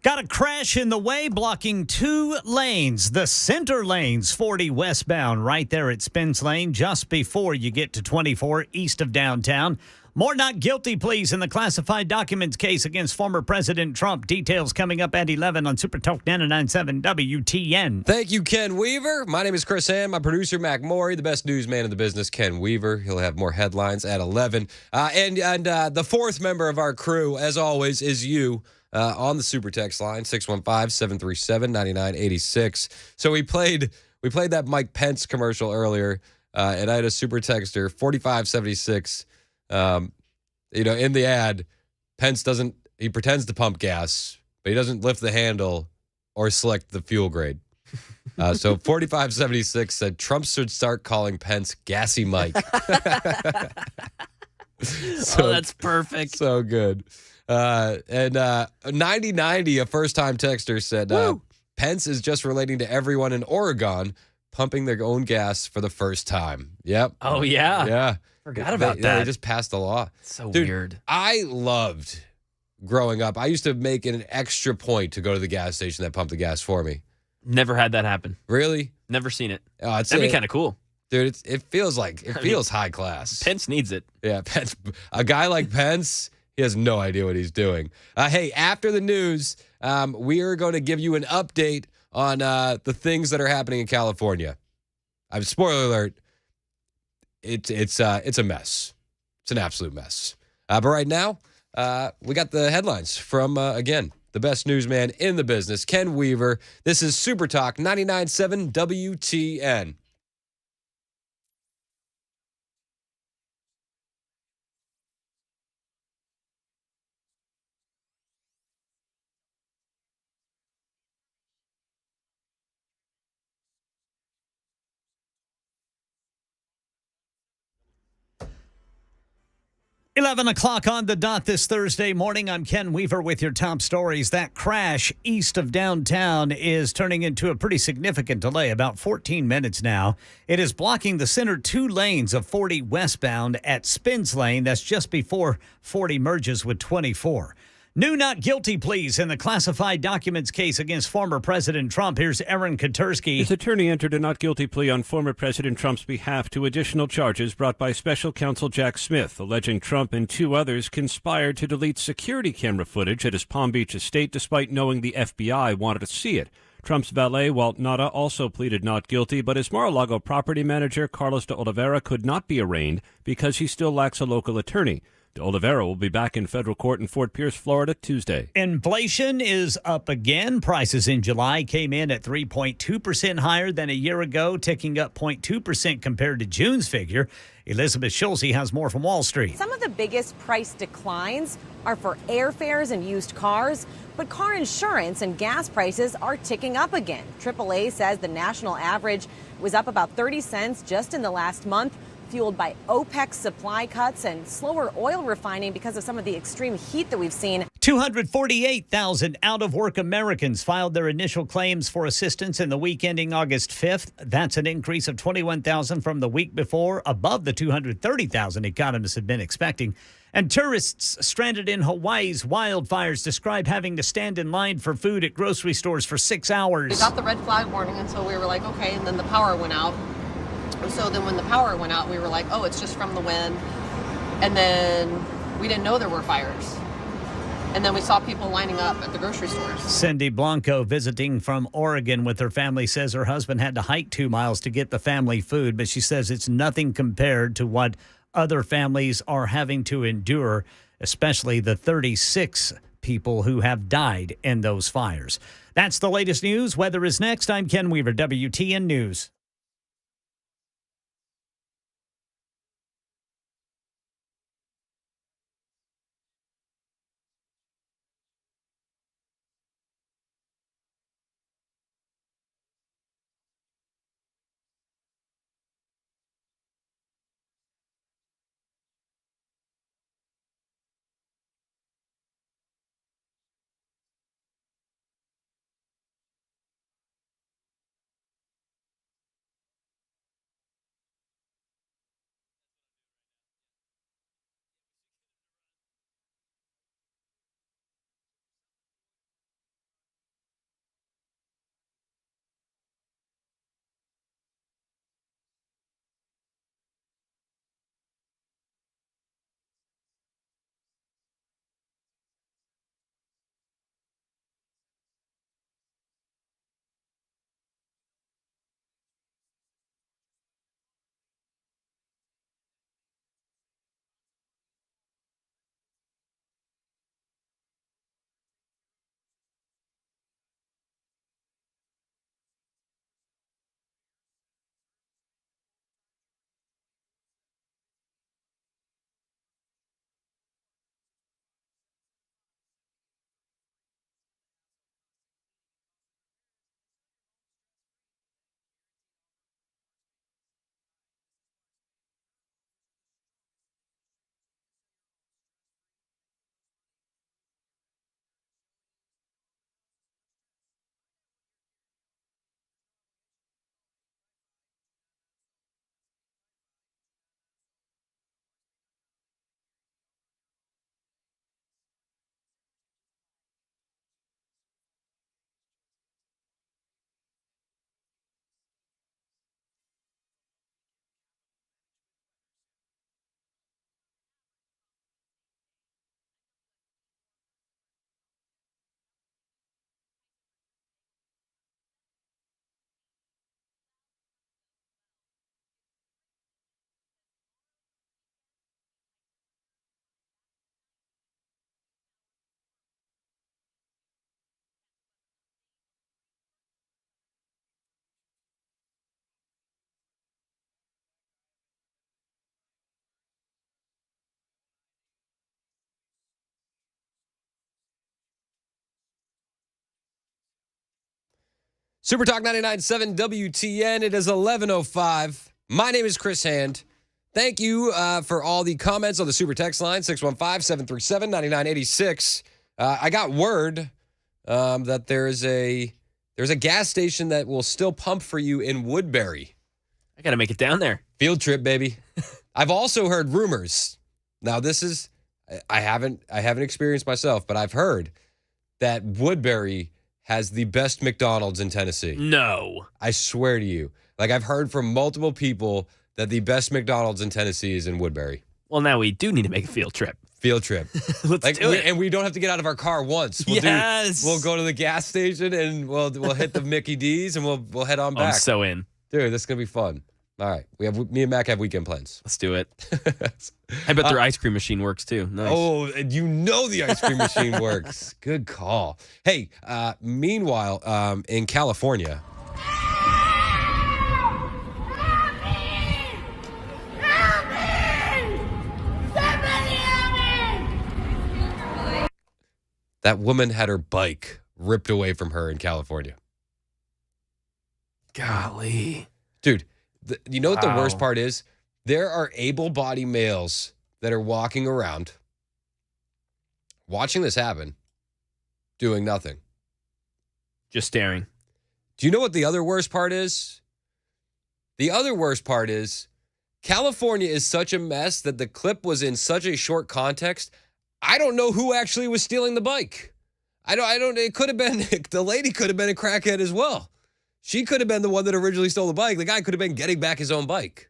Got a crash in the way, blocking 2 lanes. The center lanes, 40 westbound, right there at Spence Lane, just before you get to 24 east of downtown. More not guilty pleas in the classified documents case against former President Trump. Details coming up at 11 on Super Talk 99.7 WTN. Thank you, Ken Weaver. My name is Chris Ham. My producer, Mac Morey, the best newsman in the business, Ken Weaver. He'll have more headlines at 11. And the fourth member of our crew, as always, is you. On the super text line, 615-737-9986. So we played that Mike Pence commercial earlier, and I had a super texter, 4576. In the ad, Pence he pretends to pump gas, but he doesn't lift the handle or select the fuel grade. So 4576 said Trump should start calling Pence Gassy Mike. So that's perfect. So good. And 9090, a first-time texter, said Pence is just relating to everyone in Oregon pumping their own gas for the first time. Yep. Oh, yeah. Yeah. Forgot about that. They just passed a law. So Dude, weird. I loved growing up. I used to make it an extra point to go to the gas station that pumped the gas for me. Never had that happen. Really? Never seen it. Oh, That'd be kind of cool. Dude, it feels high class. Pence needs it. Yeah, Pence. A guy like Pence, he has no idea what he's doing. Hey, after the news, we are going to give you an update on the things that are happening in California. Spoiler alert, it's a mess. It's an absolute mess. But right now, we got the headlines from, again, the best newsman in the business, Ken Weaver. This is Super Talk 99.7 WTN. 11 o'clock on the dot this Thursday morning. I'm Ken Weaver with your top stories. That crash east of downtown is turning into a pretty significant delay, about 14 minutes now. It is blocking the center 2 lanes of 40 westbound at Spence Lane. That's just before 40 merges with 24. New not guilty pleas in the classified documents case against former President Trump. Here's Aaron Katersky. His attorney entered a not guilty plea on former President Trump's behalf to additional charges brought by special counsel Jack Smith, alleging Trump and 2 others conspired to delete security camera footage at his Palm Beach estate despite knowing the FBI wanted to see it. Trump's valet, Walt Nada, also pleaded not guilty, but his Mar-a-Lago property manager, Carlos de Oliveira, could not be arraigned because he still lacks a local attorney. De Oliveira will be back in federal court in Fort Pierce, Florida, Tuesday. Inflation is up again. Prices in July came in at 3.2% higher than a year ago, ticking up 0.2% compared to June's figure. Elizabeth Schulze has more from Wall Street. Some of the biggest price declines are for airfares and used cars, but car insurance and gas prices are ticking up again. AAA says the national average was up about 30 cents just in the last month, fueled by OPEC supply cuts and slower oil refining because of some of the extreme heat that we've seen. 248,000 out-of-work Americans filed their initial claims for assistance in the week ending August 5th. That's an increase of 21,000 from the week before, above the 230,000 economists had been expecting. And tourists stranded in Hawaii's wildfires describe having to stand in line for food at grocery stores for 6 hours. We got the red flag warning, and so we were like, okay, and then the power went out. So then when the power went out, we were like, oh, it's just from the wind. And then we didn't know there were fires. And then we saw people lining up at the grocery stores. Cindy Blanco, visiting from Oregon with her family, says her husband had to hike 2 miles to get the family food, but she says it's nothing compared to what other families are having to endure, especially the 36 people who have died in those fires. That's the latest news. Weather is next. I'm Ken Weaver, WTN News. Super Talk 99.7 WTN. It is 11:05. My name is Chris Hand. Thank you for all the comments on the Super Text line, 615-737-9986. I got word that there's a gas station that will still pump for you in Woodbury. I got to make it down there. Field trip, baby. I've also heard rumors. Now, this is I haven't experienced myself, but I've heard that Woodbury has the best McDonald's in Tennessee. No. I swear to you. Like, I've heard from multiple people that the best McDonald's in Tennessee is in Woodbury. Well, now we do need to make a field trip. Field trip. Let's do it. And we don't have to get out of our car once. We'll go to the gas station and we'll hit the Mickey D's and we'll head on back. I'm so in. Dude, this is going to be fun. All right. Me and Mac have weekend plans. Let's do it. I bet their ice cream machine works too. Nice. Oh, and you know the ice cream machine works. Good call. Hey, meanwhile, in California. That woman had her bike ripped away from her in California. Golly. Dude, you know what the worst part is? There are able-bodied males that are walking around, watching this happen, doing nothing. Just staring. Do you know what the other worst part is? The other worst part is California is such a mess that the clip was in such a short context. I don't know who actually was stealing the bike. I don't, it could have been, the lady could have been a crackhead as well. She could have been the one that originally stole the bike. The guy could have been getting back his own bike.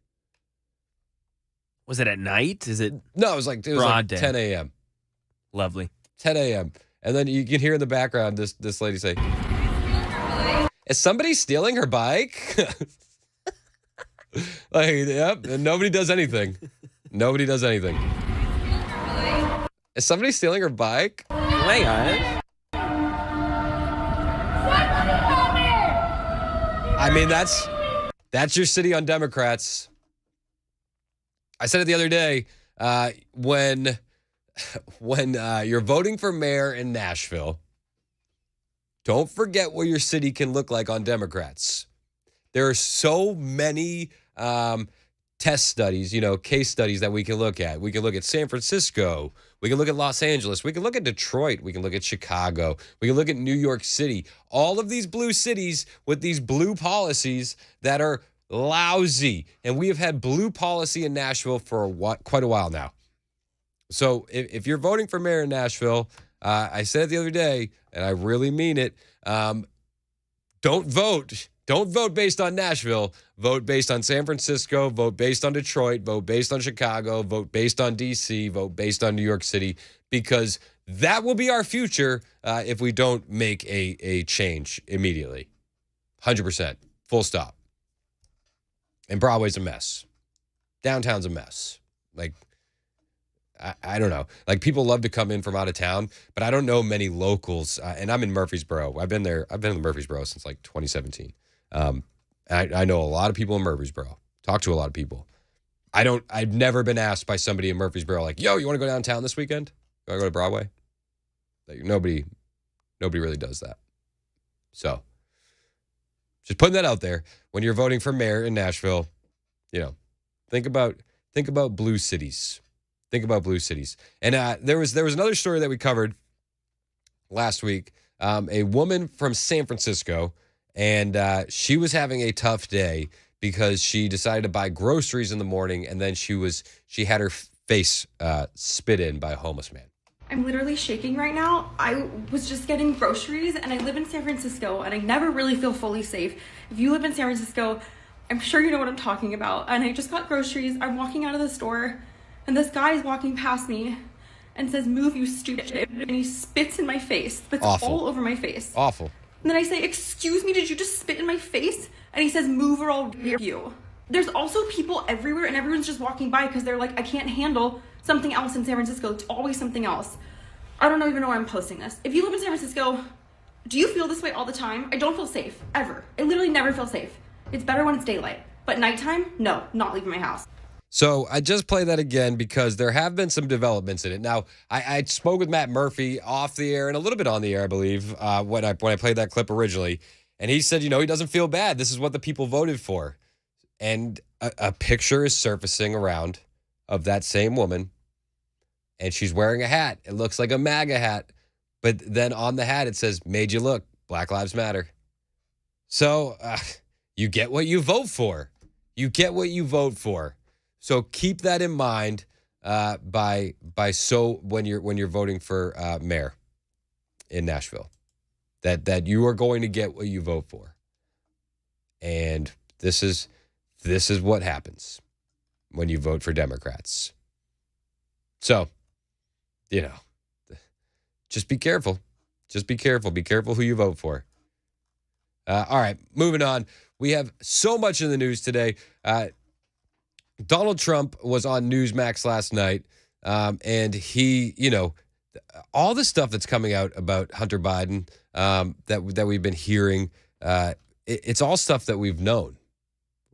Was it at night? Is it? No, it was like 10 a.m. Lovely. 10 a.m. And then you can hear in the background this lady say, "Is somebody stealing her bike?" Like, yep, and nobody does anything. Nobody does anything. Is somebody stealing her bike? Hang on. I mean, that's your city on Democrats. I said it the other day, when you're voting for mayor in Nashville, don't forget what your city can look like on Democrats. There are so many test studies, case studies that we can look at. We can look at San Francisco. We can look at Los Angeles. We can look at Detroit. We can look at Chicago. We can look at New York City. All of these blue cities with these blue policies that are lousy. And we have had blue policy in Nashville for quite a while now. So if you're voting for mayor in Nashville, I said it the other day, and I really mean it, don't vote. Don't vote based on Nashville. Vote based on San Francisco. Vote based on Detroit. Vote based on Chicago. Vote based on D.C. Vote based on New York City, because that will be our future if we don't make a change immediately. 100%. Full stop. And Broadway's a mess. Downtown's a mess. Like, I don't know. Like, people love to come in from out of town, but I don't know many locals. And I'm in Murfreesboro. I've been in Murfreesboro since like 2017. I know a lot of people in Murfreesboro. Talk to a lot of people. I've never been asked by somebody in Murfreesboro like, "Yo, you want to go downtown this weekend? You want to go to Broadway?" Like, nobody really does that. So, just putting that out there. When you're voting for mayor in Nashville, think about blue cities. Think about blue cities. And there was another story that we covered last week. A woman from San Francisco, and she was having a tough day because she decided to buy groceries in the morning, and then she had her face spit in by a homeless man. I'm literally shaking right now. I was just getting groceries, and I live in San Francisco, and I never really feel fully safe. If you live in San Francisco, I'm sure you know what I'm talking about. And I just got groceries. I'm walking out of the store, and this guy is walking past me and says, "Move, you stupid," and he spits in my face. Spits all over my face. Awful. And then I say, "Excuse me, did you just spit in my face?" And he says, "Move or I'll rear you." There's also people everywhere, and everyone's just walking by because they're like, "I can't handle something else in San Francisco. It's always something else." I don't even know why I'm posting this. If you live in San Francisco, do you feel this way all the time? I don't feel safe, ever. I literally never feel safe. It's better when it's daylight. But nighttime, no, not leaving my house. So I just play that again because there have been some developments in it. Now, I spoke with Matt Murphy off the air and a little bit on the air, I believe, when I played that clip originally. And he said, you know, he doesn't feel bad. This is what the people voted for. And a picture is surfacing around of that same woman, and she's wearing a hat. It looks like a MAGA hat, but then on the hat it says, "Made you look, Black Lives Matter." So you get what you vote for. You get what you vote for. So keep that in mind when you're voting for mayor in Nashville, that you are going to get what you vote for. And this is what happens when you vote for Democrats. So, you know, just be careful. Just be careful. Be careful who you vote for. All right, moving on. We have so much in the news today. Donald Trump was on Newsmax last night, and he, you know, all the stuff that's coming out about Hunter Biden that we've been hearing, it's all stuff that we've known.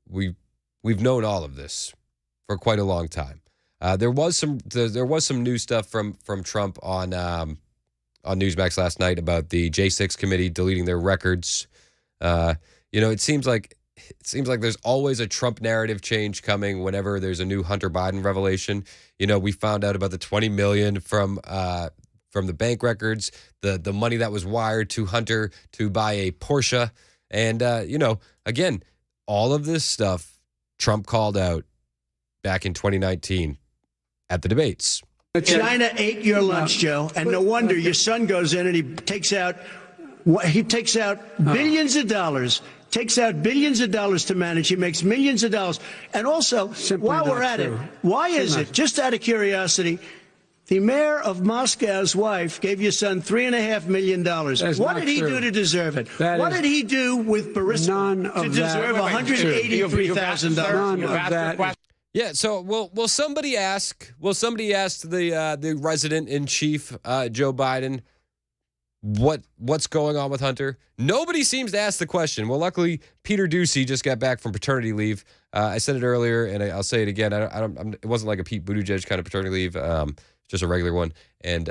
We've known all of this for quite a long time. There was some new stuff from Trump on Newsmax last night about the J6 committee deleting their records. You know, it seems like there's always a Trump narrative change coming whenever there's a new Hunter Biden revelation. You know, we found out about the $20 million from the bank records, the money that was wired to Hunter to buy a Porsche, and you know, again, all of this stuff Trump called out back in 2019 at the debates. China ate your lunch, Joe, and no wonder your son goes in and he takes out billions of dollars. Takes out billions of dollars to manage. He makes millions of dollars. And also, while we're at it, why is it, just out of curiosity, the mayor of Moscow's wife gave your son $3.5 million. What did he do to deserve it? What did he do with Burisma to deserve $183,000? None of that. Yeah, so will somebody ask the resident in chief, Joe Biden, what's going on with Hunter? Nobody seems to ask the question. Well, luckily, Peter Doocy just got back from paternity leave. I said it earlier, and I'll say it again. It wasn't like a Pete Buttigieg kind of paternity leave, just a regular one. And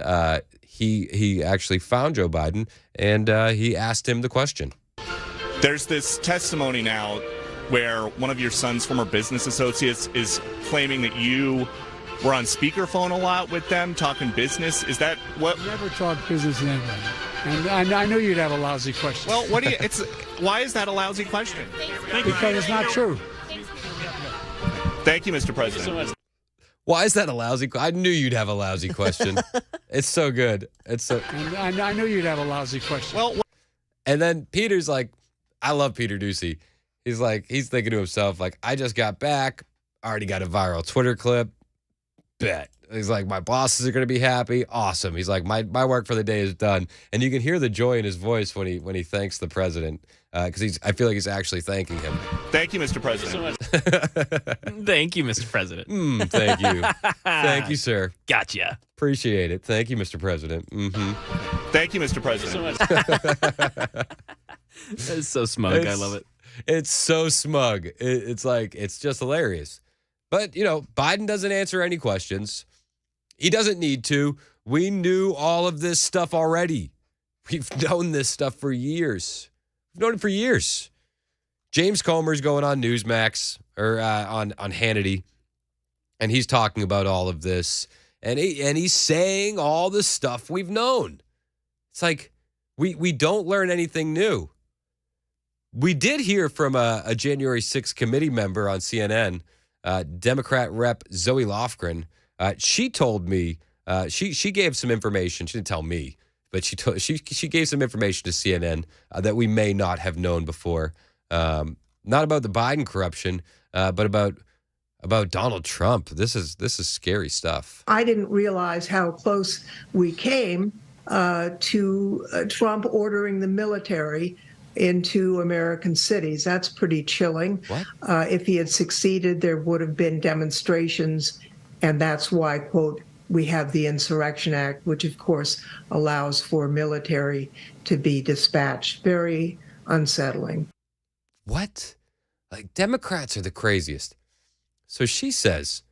he actually found Joe Biden, and he asked him the question. There's this testimony now where one of your son's former business associates is claiming that you were on speakerphone a lot with them, talking business. Is that what? Never talk business to anybody. And I knew you'd have a lousy question. Well, why is that a lousy question? Because it's not true. Thank you, Mr. President. Why is that a lousy question? I knew you'd have a lousy question. It's so good. It's so. And I knew you'd have a lousy question. Well, and then Peter's like, I love Peter Doocy. He's thinking to himself, like, I just got back, already got a viral Twitter clip. Bet. He's like, my bosses are going to be happy. Awesome. He's like, my work for the day is done. And you can hear the joy in his voice when he thanks the president, because I feel like he's actually thanking him. Thank you, Mr. President. Thank you, Mr. President. Thank you. Thank you, sir. Gotcha. Appreciate it. Thank you, Mr. President. Mm-hmm. Thank you, Mr. President. It's so smug. I love it. It's so smug. It's like, it's just hilarious. But, you know, Biden doesn't answer any questions. He doesn't need to. We knew all of this stuff already. We've known this stuff for years. We've known it for years. James Comer's going on Newsmax or on Hannity, and he's talking about all of this, and he's saying all the stuff we've known. It's like we don't learn anything new. We did hear from a January 6th committee member on CNN, Democrat Rep. Zoe Lofgren. She told me, she gave some information. She didn't tell me, but she gave some information to CNN that we may not have known before. Not about the Biden corruption, but about Donald Trump. This is scary stuff. I didn't realize how close we came to Trump ordering the military into American cities. That's pretty chilling. What? If he had succeeded, there would have been demonstrations, and that's why, quote, we have the Insurrection Act, which of course allows for military to be dispatched. Very unsettling. What? Like, Democrats are the craziest. So she says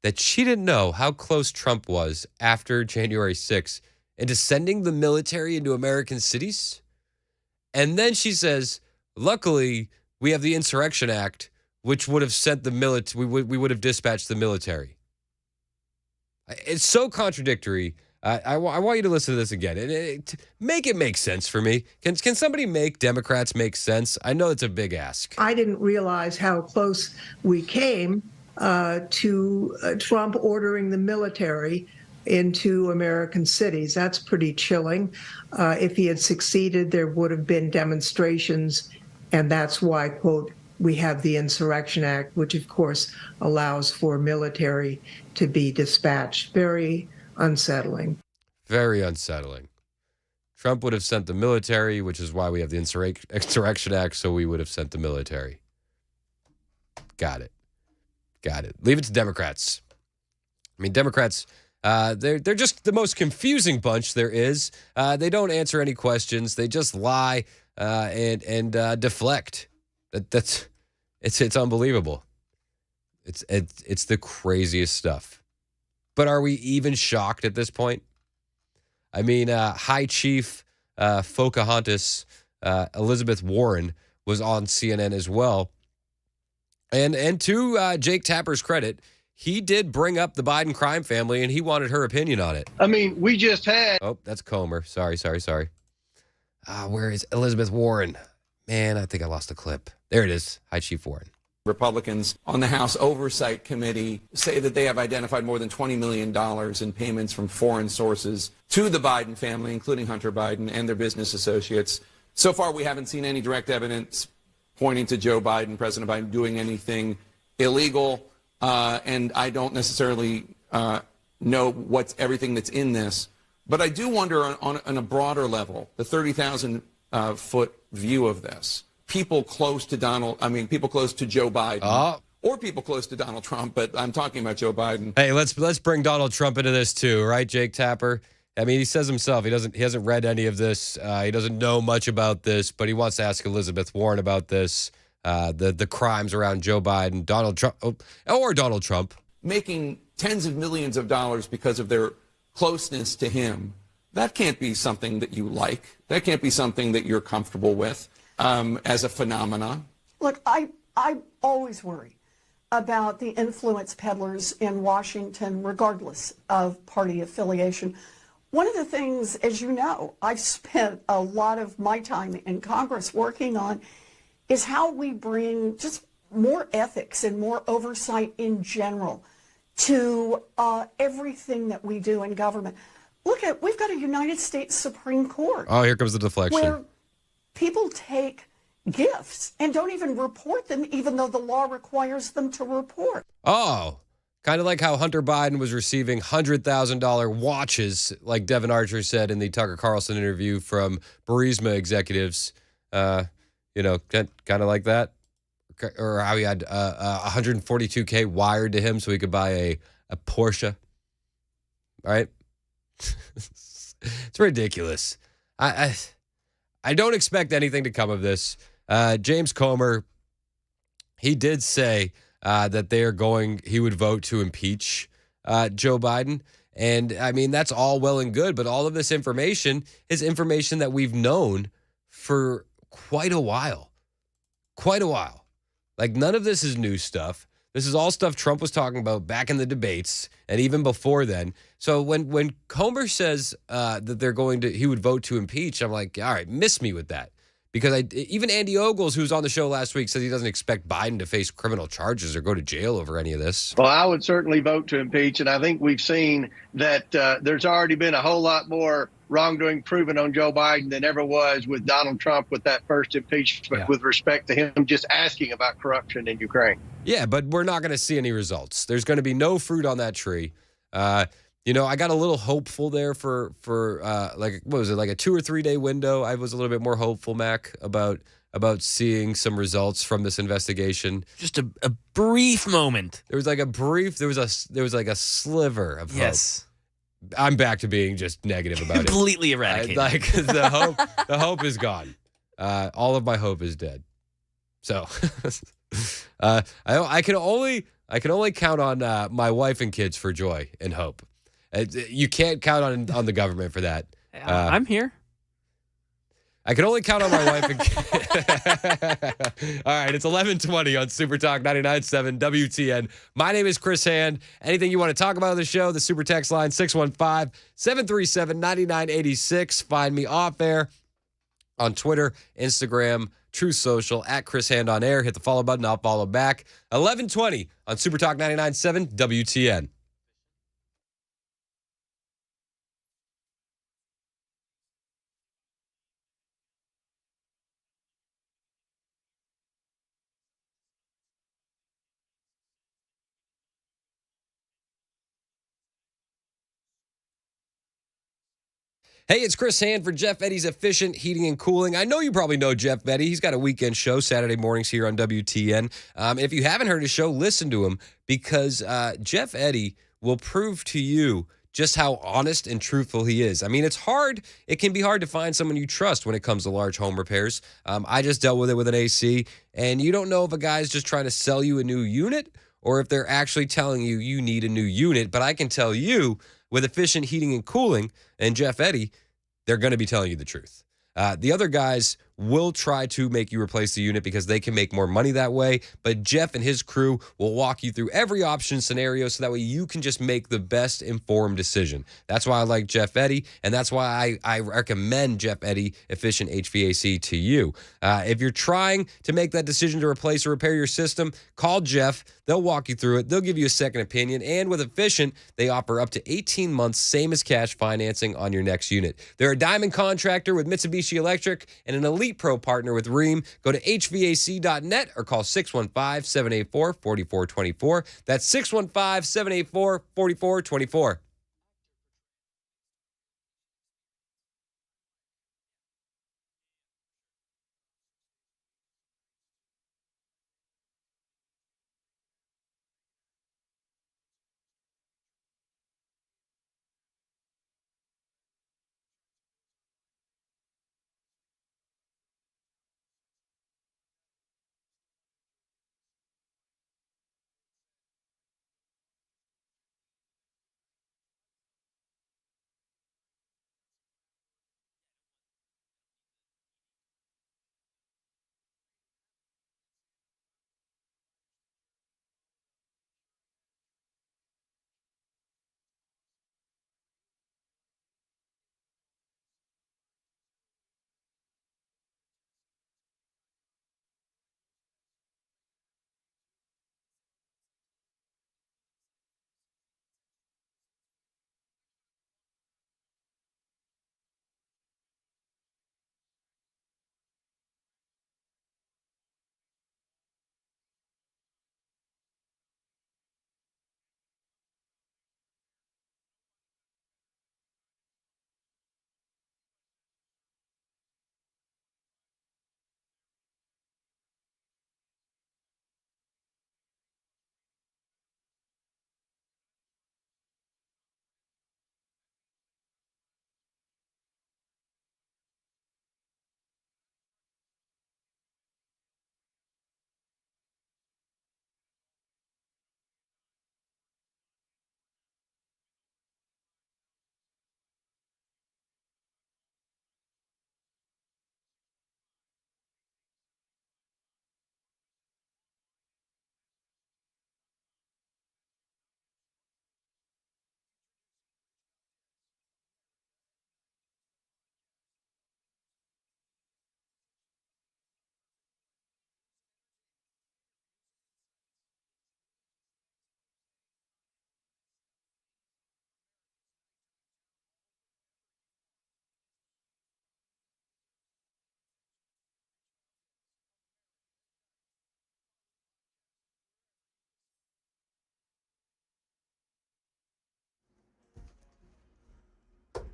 that she didn't know how close Trump was after January 6th into sending the military into American cities. And then she says, luckily, we have the Insurrection Act, which would have sent the military, we would have dispatched the military. It's so contradictory. I want you to listen to this again. Make it make sense for me. Can somebody make Democrats make sense? I know it's a big ask. I didn't realize how close we came to Trump ordering the military into American cities. That's pretty chilling. If he had succeeded, there would have been demonstrations, and that's why, quote, we have the Insurrection Act, which of course allows for military to be dispatched. Very unsettling. Very unsettling. Trump would have sent the military, which is why we have the Insurrection Act, so we would have sent the military. Got it. Leave it to Democrats. I mean, Democrats, they're just the most confusing bunch there is. They don't answer any questions. They just lie and deflect. It's unbelievable. It's the craziest stuff. But are we even shocked at this point? I mean, High Chief Pocahontas Elizabeth Warren was on CNN as well. And to Jake Tapper's credit, he did bring up the Biden crime family, and he wanted her opinion on it. I mean, we just had... Oh, that's Comer. Sorry. Where is Elizabeth Warren? Man, I think I lost the clip. There it is. High Chief Warren. Republicans on the House Oversight Committee say that they have identified more than $20 million in payments from foreign sources to the Biden family, including Hunter Biden and their business associates. So far, we haven't seen any direct evidence pointing to Joe Biden, President Biden, doing anything illegal. And I don't necessarily know what's everything that's in this. But I do wonder on a broader level, the 30,000 foot view of this. People close to people close to Joe Biden, or people close to Donald Trump, but I'm talking about Joe Biden. Hey, let's bring Donald Trump into this too, right, Jake Tapper? I mean, he says himself he hasn't read any of this. He doesn't know much about this, but he wants to ask Elizabeth Warren about this, the crimes around Joe Biden, Donald Trump, or Donald Trump. Making tens of millions of dollars because of their closeness to him. That can't be something that you like. That can't be something that you're comfortable with. As a phenomenon? Look, I always worry about the influence peddlers in Washington, regardless of party affiliation. One of the things, as you know, I've spent a lot of my time in Congress working on is how we bring just more ethics and more oversight in general to everything that we do in government. We've got a United States Supreme Court. Oh, here comes the deflection. Where people take gifts and don't even report them, even though the law requires them to report. Oh, kind of like how Hunter Biden was receiving $100,000 watches, like Devin Archer said in the Tucker Carlson interview from Burisma executives. Kind of like that. Or how he had $142K wired to him so he could buy a Porsche. All right? It's ridiculous. I don't expect anything to come of this. James Comer, he did say that he would vote to impeach Joe Biden. And I mean, that's all well and good, but all of this information is information that we've known for quite a while. Like, none of this is new stuff. This is all stuff Trump was talking about back in the debates and even before then. So when Comer says that he would vote to impeach, I'm like, all right, miss me with that. Because even Andy Ogles, who was on the show last week, said he doesn't expect Biden to face criminal charges or go to jail over any of this. Well, I would certainly vote to impeach, and I think we've seen that there's already been a whole lot more wrongdoing proven on Joe Biden than ever was with Donald Trump with that first impeachment with respect to him just asking about corruption in Ukraine. Yeah, but we're not going to see any results. There's going to be no fruit on that tree. I got a little hopeful there for what was it, like a 2 or 3 day window. I was a little bit more hopeful, Mac, about seeing some results from this investigation. Just a brief moment. There was like a sliver of hope. Yes. I'm back to being just negative about it. Completely eradicated. The hope is gone. All of my hope is dead. So I can only count on my wife and kids for joy and hope. You can't count on the government for that. I'm here. I can only count on my wife. All right, it's 11:20 on Super Talk 99.7 WTN. My name is Chris Hand. Anything you want to talk about on the show, the Super Text line 615-737-9986. Find me off air on Twitter, Instagram, True Social, at Chris Hand on air. Hit the follow button. I'll follow back. 11:20 on Super Talk 99.7 WTN. Hey, it's Chris Hand for Jeff Eddy's Efficient Heating and Cooling. I know you probably know Jeff Eddy. He's got a weekend show Saturday mornings here on WTN. If you haven't heard his show, listen to him because Jeff Eddy will prove to you just how honest and truthful he is. I mean, it's hard. It can be hard to find someone you trust when it comes to large home repairs. I just dealt with it with an AC, and you don't know if a guy's just trying to sell you a new unit or if they're actually telling you you need a new unit. But I can tell you, with Efficient Heating and Cooling and Jeff Eddy, they're going to be telling you the truth. The other guys will try to make you replace the unit because they can make more money that way. But Jeff and his crew will walk you through every option scenario so that way you can just make the best informed decision. That's why I like Jeff Eddy, and that's why I recommend Jeff Eddy Efficient HVAC to you. If you're trying to make that decision to replace or repair your system, call Jeff. They'll walk you through it. They'll give you a second opinion. And with Efficient, they offer up to 18 months, same as cash financing on your next unit. They're a diamond contractor with Mitsubishi Electric and an Elite Pro partner with Rheem. Go to HVAC.net or call 615-784-4424. That's 615-784-4424.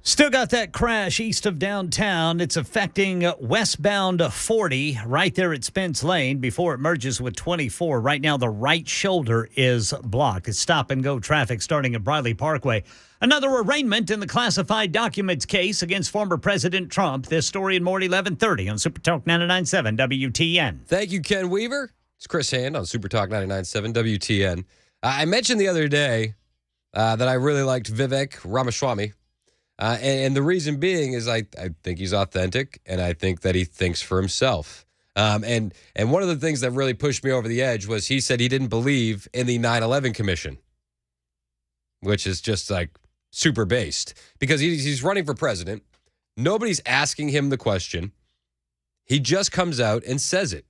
Still got that crash east of downtown. It's affecting westbound 40 right there at Spence Lane before it merges with 24. Right now, the right shoulder is blocked. It's stop-and-go traffic starting at Briley Parkway. Another arraignment in the classified documents case against former President Trump. This story in more at 11:30 on Super Talk 99.7 WTN. Thank you, Ken Weaver. It's Chris Hand on Super Talk 99.7 WTN. I mentioned the other day that I really liked Vivek Ramaswamy. And the reason being is I think he's authentic, and I think that he thinks for himself. And one of the things that really pushed me over the edge was he said he didn't believe in the 9/11 Commission, which is just like super based because he's running for president. Nobody's asking him the question. He just comes out and says it.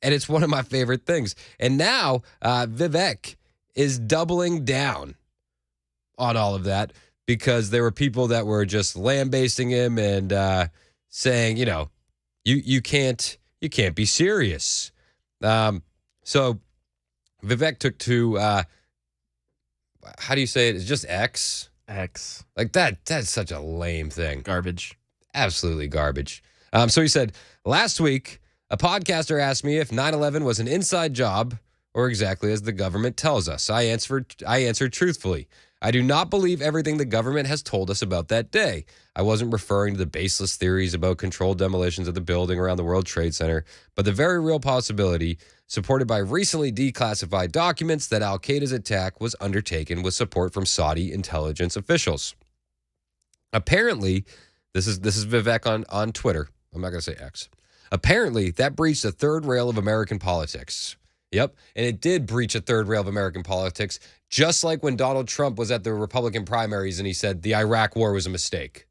And it's one of my favorite things. And now Vivek is doubling down on all of that because there were people that were just lambasting him and saying, you can't be serious. So Vivek took to how do you say it? It's just X. X. Like that's such a lame thing. Garbage. Absolutely garbage. So he said, last week, a podcaster asked me if 9/11 was an inside job or exactly as the government tells us. I answered truthfully. I do not believe everything the government has told us about that day. I wasn't referring to the baseless theories about controlled demolitions of the building around the World Trade Center, but the very real possibility, supported by recently declassified documents, that al-Qaeda's attack was undertaken with support from Saudi intelligence officials. Apparently, this is Vivek on Twitter. I'm not going to say X. Apparently, that breached the third rail of American politics. Yep, and it did breach a third rail of American politics, just like when Donald Trump was at the Republican primaries and he said the Iraq war was a mistake.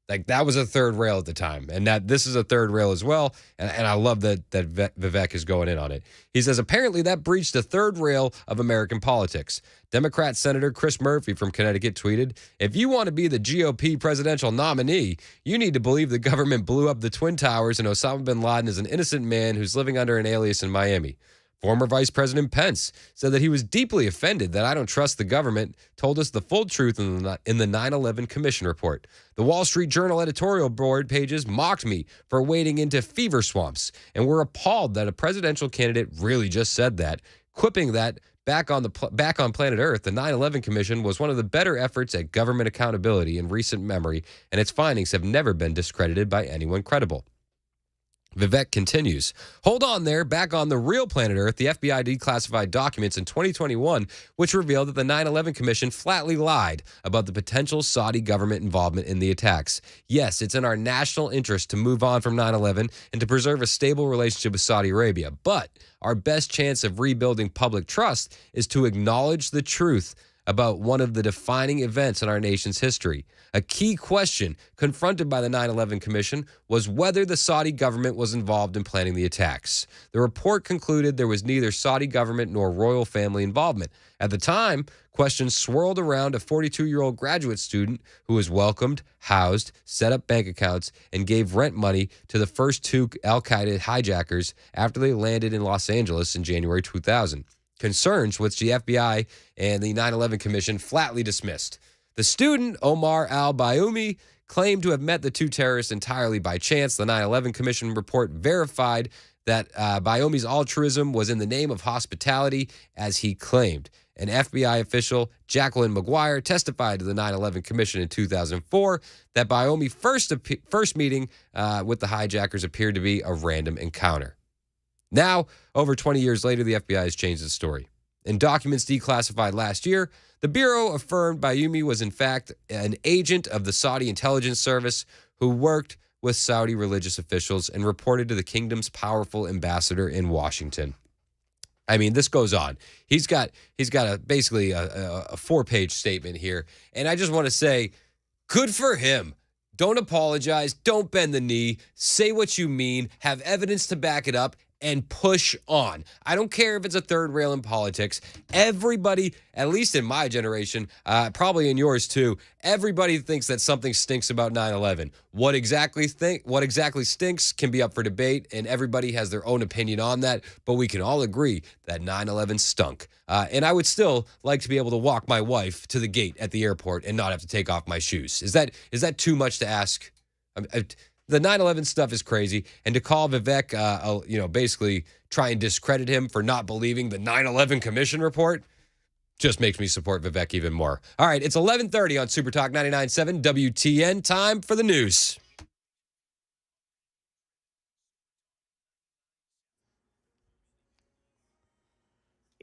Like, that was a third rail at the time, and that this is a third rail as well, and I love that Vivek is going in on it. He says, apparently that breached the third rail of American politics. Democrat Senator Chris Murphy from Connecticut tweeted, if you want to be the GOP presidential nominee, you need to believe the government blew up the Twin Towers and Osama bin Laden is an innocent man who's living under an alias in Miami. Former Vice President Pence said that he was deeply offended that I don't trust the government, told us the full truth in the 9/11 Commission report. The Wall Street Journal editorial board pages mocked me for wading into fever swamps and were appalled that a presidential candidate really just said that, quipping that back on planet Earth, the 9/11 Commission was one of the better efforts at government accountability in recent memory, and its findings have never been discredited by anyone credible. Vivek continues, hold on there, back on the real planet Earth, the FBI declassified documents in 2021, which revealed that the 9/11 Commission flatly lied about the potential Saudi government involvement in the attacks. Yes, it's in our national interest to move on from 9/11 and to preserve a stable relationship with Saudi Arabia, but our best chance of rebuilding public trust is to acknowledge the truth about one of the defining events in our nation's history. A key question confronted by the 9/11 Commission was whether the Saudi government was involved in planning the attacks. The report concluded there was neither Saudi government nor royal family involvement. At the time, questions swirled around a 42-year-old graduate student who was welcomed, housed, set up bank accounts, and gave rent money to the first two al-Qaeda hijackers after they landed in Los Angeles in January 2000. Concerns which the FBI and the 9/11 Commission flatly dismissed. The student, Omar al-Bayoumi, claimed to have met the two terrorists entirely by chance. The 9/11 Commission report verified that Bayoumi's altruism was in the name of hospitality, as he claimed. An FBI official, Jacqueline McGuire, testified to the 9/11 Commission in 2004 that Bayoumi's first meeting with the hijackers appeared to be a random encounter. Now, over 20 years later, the FBI has changed its story. In documents declassified last year, the Bureau affirmed Bayoumi was in fact an agent of the Saudi intelligence service who worked with Saudi religious officials and reported to the kingdom's powerful ambassador in Washington. I mean, this goes on. He's got basically a 4-page statement here, and I just want to say, good for him. Don't apologize. Don't bend the knee. Say what you mean. Have evidence to back it up. And push on. I don't care if it's a third rail in politics. Everybody, at least in my generation, probably in yours too, everybody thinks that something stinks about 9/11. What exactly stinks can be up for debate, and everybody has their own opinion on that, but we can all agree that 9/11 stunk. And I would still like to be able to walk my wife to the gate at the airport and not have to take off my shoes. Is that too much to ask? The 9/11 stuff is crazy, and to call Vivek, basically try and discredit him for not believing the 9/11 Commission report just makes me support Vivek even more. All right, it's 11:30 on Super Talk 99.7 WTN. Time for the news.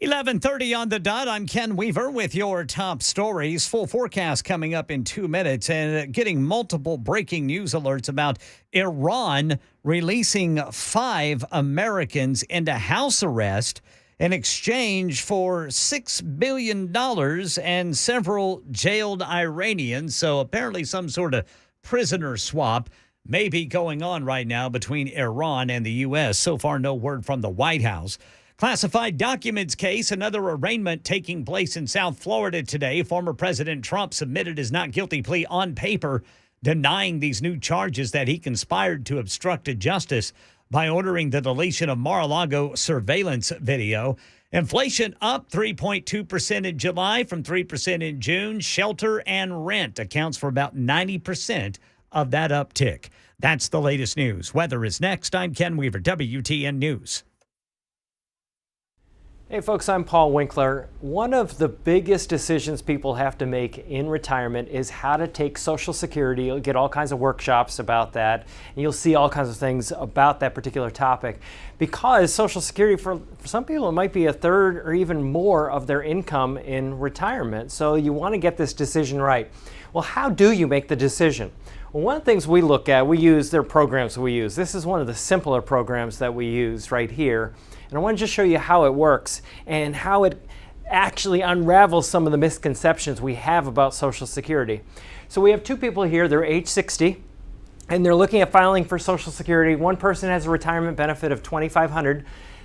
11:30 on the dot. I'm Ken Weaver with your top stories. Full forecast coming up in 2 minutes and getting multiple breaking news alerts about Iran releasing 5 Americans into house arrest in exchange for $6 billion and several jailed Iranians. So apparently some sort of prisoner swap may be going on right now between Iran and the U.S. So far, no word from the White House. Classified documents case, another arraignment taking place in South Florida today. Former President Trump submitted his not guilty plea on paper, denying these new charges that he conspired to obstruct justice by ordering the deletion of Mar-a-Lago surveillance video. Inflation up 3.2% in July from 3% in June. Shelter and rent accounts for about 90% of that uptick. That's the latest news. Weather is next. I'm Ken Weaver, WTN News. Hey folks, I'm Paul Winkler. One of the biggest decisions people have to make in retirement is how to take Social Security. You'll get all kinds of workshops about that, and you'll see all kinds of things about that particular topic. Because Social Security, for some people, it might be a third or even more of their income in retirement. So you want to get this decision right. Well, how do you make the decision? Well, one of the things we look at, there are programs we use. This is one of the simpler programs that we use right here. And I want to just show you how it works and how it actually unravels some of the misconceptions we have about Social Security. So we have 2 people here, they're age 60, and they're looking at filing for Social Security. One person has a retirement benefit of $2,500.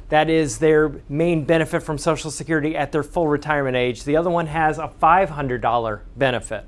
That is their main benefit from Social Security at their full retirement age. The other one has a $500 benefit.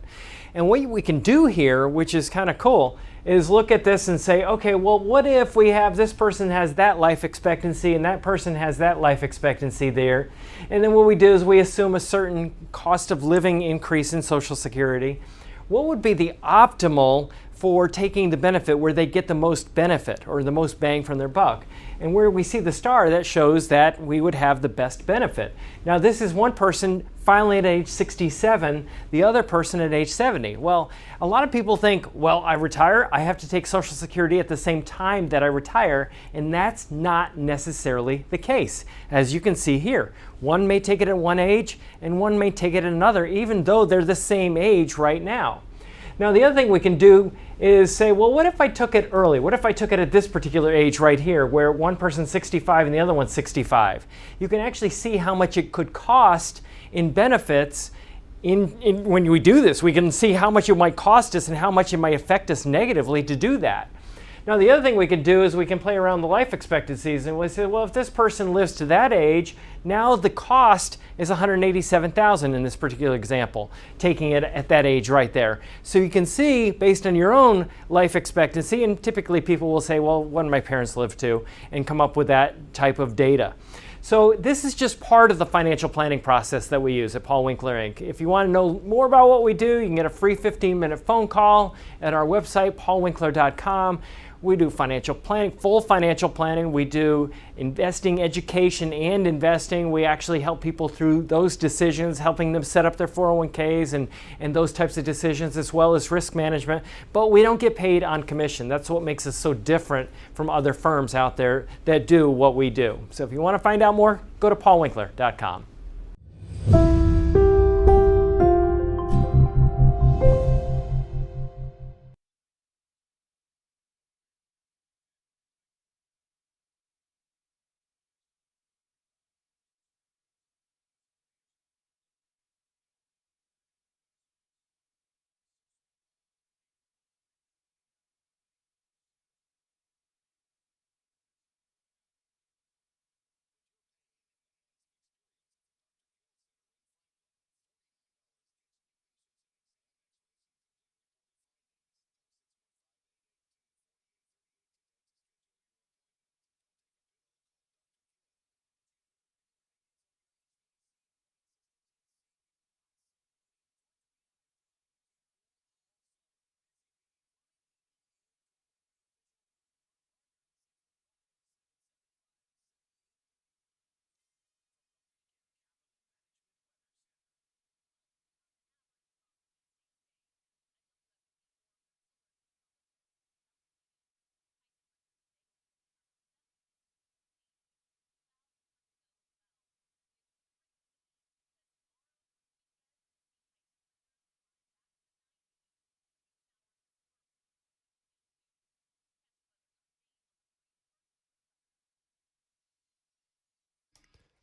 And what we can do here, which is kind of cool, is look at this and say, okay, well, what if we have this person has that life expectancy and that person has that life expectancy there? And then what we do is we assume a certain cost of living increase in Social Security. What would be the optimal for taking the benefit where they get the most benefit or the most bang from their buck? And where we see the star, that shows that we would have the best benefit. Now, this is one person filing at age 67, the other person at age 70. Well, a lot of people think, well, I retire, I have to take Social Security at the same time that I retire, and that's not necessarily the case. As you can see here, one may take it at one age and one may take it at another, even though they're the same age right now. Now, the other thing we can do is say, well, what if I took it early? What if I took it at this particular age right here, where one person's 65 and the other one's 65? You can actually see how much it could cost in benefits. When we do this, we can see how much it might cost us and how much it might affect us negatively to do that. Now, the other thing we can do is we can play around the life expectancies, and we say, well, if this person lives to that age, now the cost is $187,000 in this particular example, taking it at that age right there. So you can see, based on your own life expectancy, and typically people will say, well, what did my parents live to, and come up with that type of data. So this is just part of the financial planning process that we use at Paul Winkler Inc. If you want to know more about what we do, you can get a free 15-minute phone call at our website, paulwinkler.com. We do financial planning, full financial planning. We do investing, education, and investing. We actually help people through those decisions, helping them set up their 401ks and those types of decisions, as well as risk management. But we don't get paid on commission. That's what makes us so different from other firms out there that do what we do. So if you want to find out more, go to paulwinkler.com.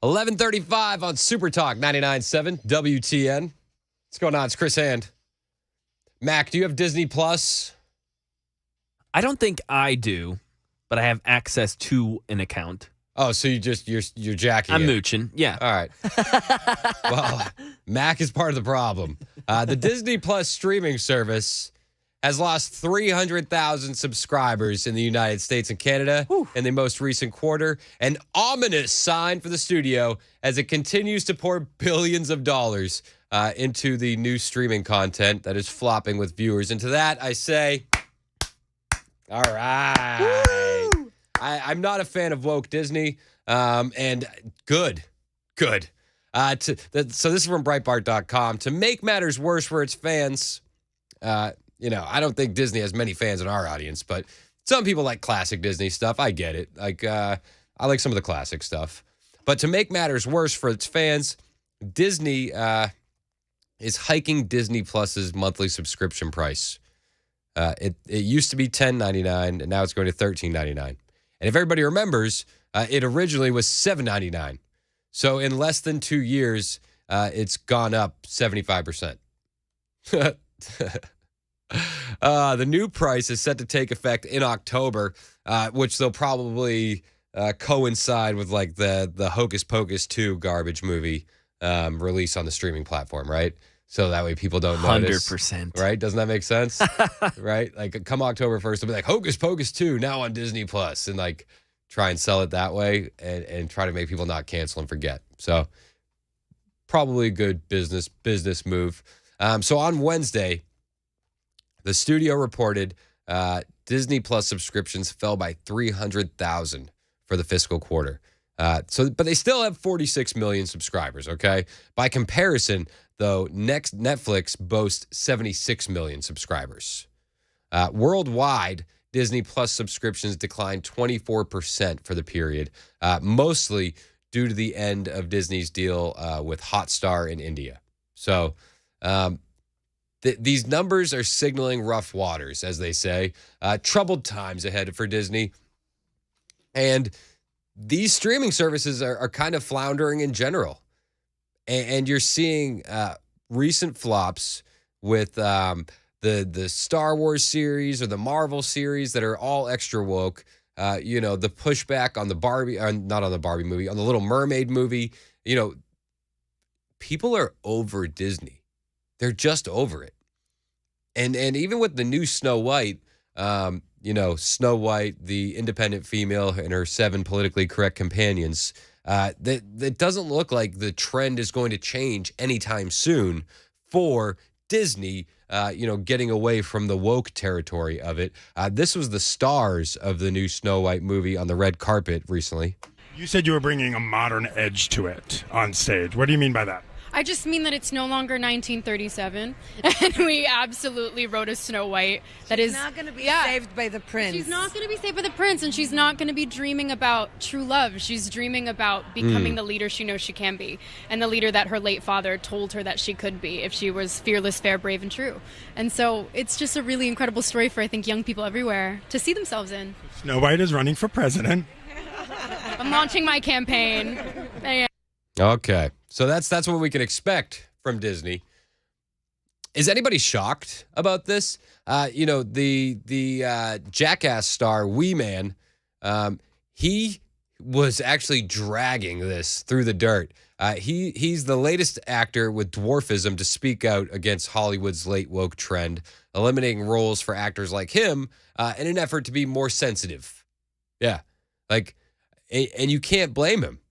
11:35 on Super Talk 99.7 WTN. What's going on? It's Chris Hand. Mac, do you have Disney Plus? I don't think I do, but I have access to an account. Oh, so you're jacking I'm it. mooching. Yeah. All right. Well, Mac is part of the problem. The Disney Plus streaming service has lost 300,000 subscribers in the United States and Canada in the most recent quarter. An ominous sign for the studio as it continues to pour billions of dollars into the new streaming content that is flopping with viewers. And to that, I say, all right. I'm not a fan of woke Disney, and good. So this is from Breitbart.com. To make matters worse for its fans, I don't think Disney has many fans in our audience, but some people like classic Disney stuff. I get it. I like some of the classic stuff. But to make matters worse for its fans, Disney is hiking Disney Plus's monthly subscription price. It used to be $10.99, and now it's going to $13.99. And if everybody remembers, it originally was $7.99. So in less than 2 years, it's gone up 75%. The new price is set to take effect in October, which they'll probably coincide with like the Hocus Pocus 2 garbage movie release on the streaming platform, right? So that way people don't notice. 100%. Right? Doesn't that make sense? Right? Like come October 1st, they'll be like Hocus Pocus 2 now on Disney Plus, and like try and sell it that way and try to make people not cancel and forget. So probably a good business move. So on Wednesday, the studio reported Disney Plus subscriptions fell by 300,000 for the fiscal quarter. But they still have 46 million subscribers, okay? By comparison, though, Netflix boasts 76 million subscribers. Worldwide, Disney Plus subscriptions declined 24% for the period, mostly due to the end of Disney's deal with Hotstar in India. So these numbers are signaling rough waters, as they say, troubled times ahead for Disney. And these streaming services are kind of floundering in general. And you're seeing recent flops with the Star Wars series or the Marvel series that are all extra woke. The pushback on the Barbie, not on the Barbie movie, on the Little Mermaid movie. People are over Disney. They're just over it. And even with the new Snow White, Snow White, the independent female and her 7 politically correct companions, that doesn't look like the trend is going to change anytime soon for Disney, getting away from the woke territory of it. This was the stars of the new Snow White movie on the red carpet recently. You said you were bringing a modern edge to it on stage. What do you mean by that? I just mean that it's no longer 1937, and we absolutely wrote a Snow White that is not going to be saved by the prince. She's not going to be saved by the prince, and she's not going to be dreaming about true love. She's dreaming about becoming the leader she knows she can be, and the leader that her late father told her that she could be if she was fearless, fair, brave, and true. And so it's just a really incredible story for, I think, young people everywhere to see themselves in. Snow White is running for president. I'm launching my campaign. Okay. So that's what we can expect from Disney. Is anybody shocked about this? The Jackass star Wee Man, he was actually dragging this through the dirt. He's the latest actor with dwarfism to speak out against Hollywood's late woke trend, eliminating roles for actors like him in an effort to be more sensitive. Yeah, and you can't blame him.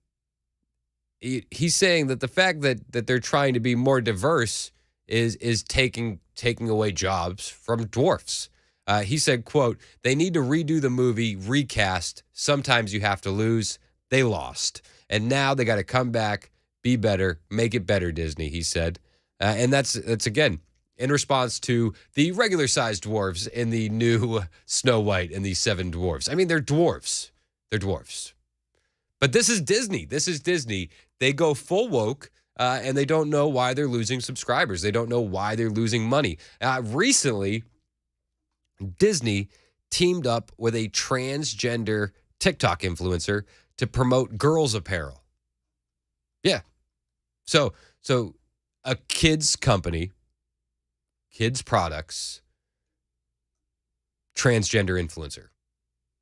He's saying that the fact that they're trying to be more diverse is taking away jobs from dwarfs. He said, quote, "They need to redo the movie, recast. Sometimes you have to lose. They lost. And now they got to come back, be better, make it better, Disney," he said. And that's again, in response to the regular-sized dwarves in the new Snow White and the 7 dwarves. I mean, they're dwarves. They're dwarfs. But this is Disney. They go full woke, and they don't know why they're losing subscribers. They don't know why they're losing money. Recently, Disney teamed up with a transgender TikTok influencer to promote girls' apparel. Yeah. So a kids company, kids products, transgender influencer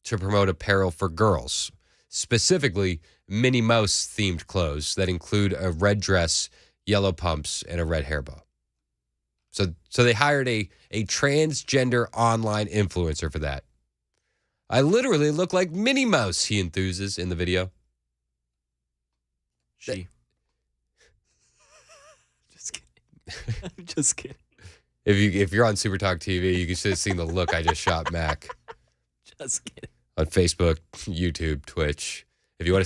to promote apparel for girls, specifically Minnie Mouse themed clothes that include a red dress, yellow pumps, and a red hair bow. So they hired a transgender online influencer for that. I literally look like Minnie Mouse, he enthuses in the video. She. Just kidding. I'm just kidding. If you're on Super Talk TV, you can just see the look I just shot Mac. Just kidding. On Facebook, YouTube, Twitch. If you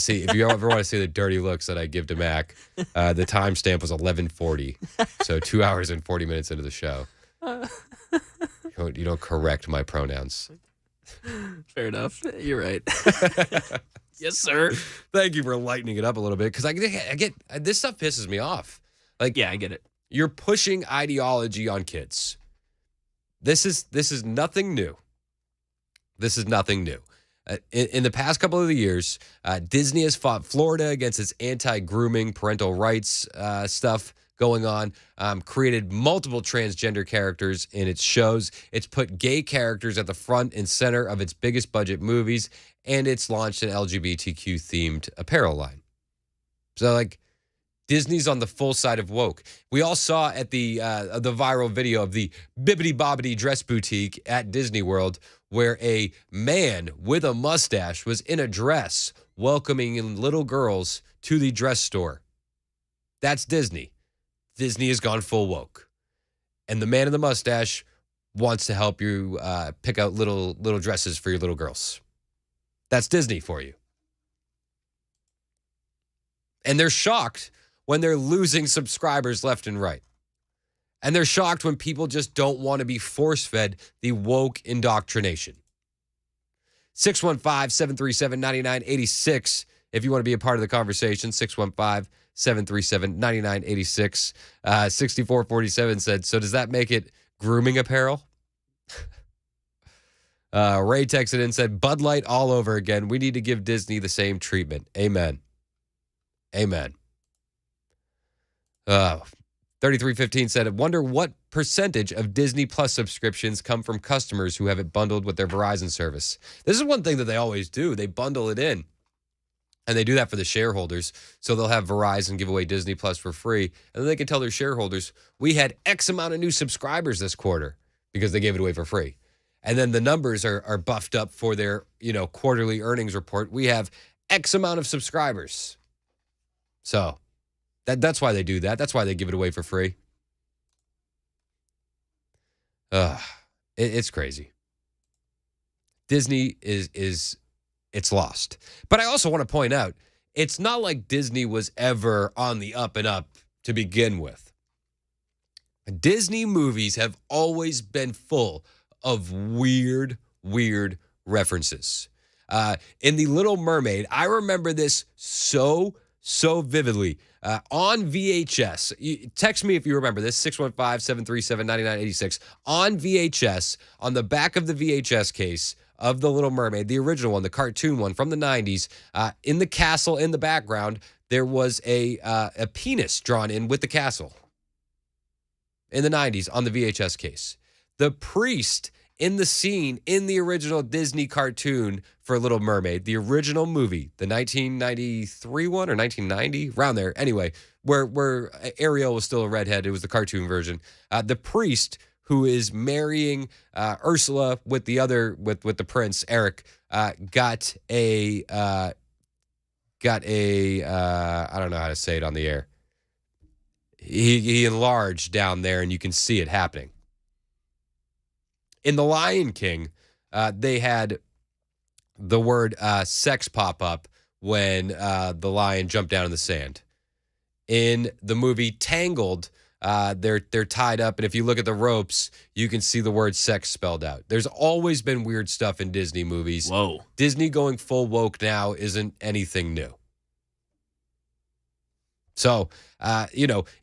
ever want to see the dirty looks that I give to Mac, the timestamp was 11:40. So 2 hours and 40 minutes into the show. You don't correct my pronouns. Fair enough. You're right. Yes, sir. Thank you for lightening it up a little bit, because I get this stuff pisses me off. Like, yeah, I get it. You're pushing ideology on kids. This is nothing new. This is nothing new. In the past couple of years, Disney has fought Florida against its anti-grooming parental rights stuff going on, created multiple transgender characters in its shows. It's put gay characters at the front and center of its biggest budget movies, and it's launched an LGBTQ-themed apparel line. So, like, Disney's on the full side of woke. We all saw at the viral video of the Bibbidi Bobbidi Dress Boutique at Disney World, where a man with a mustache was in a dress welcoming little girls to the dress store. That's Disney. Disney has gone full woke. And the man in the mustache wants to help you pick out little dresses for your little girls. That's Disney for you. And they're shocked when they're losing subscribers left and right. And they're shocked when people just don't want to be force-fed the woke indoctrination. 615-737-9986 if you want to be a part of the conversation. 615-737-9986. 6447 said, so does that make it grooming apparel? Ray texted in and said, Bud Light all over again. We need to give Disney the same treatment. Amen. Amen. 3315 said, I wonder what percentage of Disney Plus subscriptions come from customers who have it bundled with their Verizon service. This is one thing that they always do. They bundle it in. And they do that for the shareholders. So they'll have Verizon give away Disney Plus for free. And then they can tell their shareholders, we had X amount of new subscribers this quarter because they gave it away for free. And then the numbers are buffed up for their, quarterly earnings report. We have X amount of subscribers. So that's why they do that. That's why they give it away for free. It's crazy. Disney is it's lost. But I also want to point out, it's not like Disney was ever on the up and up to begin with. Disney movies have always been full of weird references. In The Little Mermaid, I remember this so vividly. On VHS, text me if you remember this, 615-737-9986. On VHS, on the back of the VHS case of The Little Mermaid, the original one, the cartoon one from the 90s, in the castle in the background, there was a penis drawn in with the castle. In the 90s, on the VHS case. The priest in the scene in the original Disney cartoon for Little Mermaid, the original movie, the 1993 one or 1990, around there. Anyway, where Ariel was still a redhead, it was the cartoon version. The priest who is marrying Ursula with the other with the prince Eric got a I don't know how to say it on the air. He enlarged down there, and you can see it happening. In The Lion King, they had the word sex pop up when the lion jumped down in the sand. In the movie Tangled, they're tied up, and if you look at the ropes, you can see the word sex spelled out. There's always been weird stuff in Disney movies. Whoa. Disney going full woke now isn't anything new. So,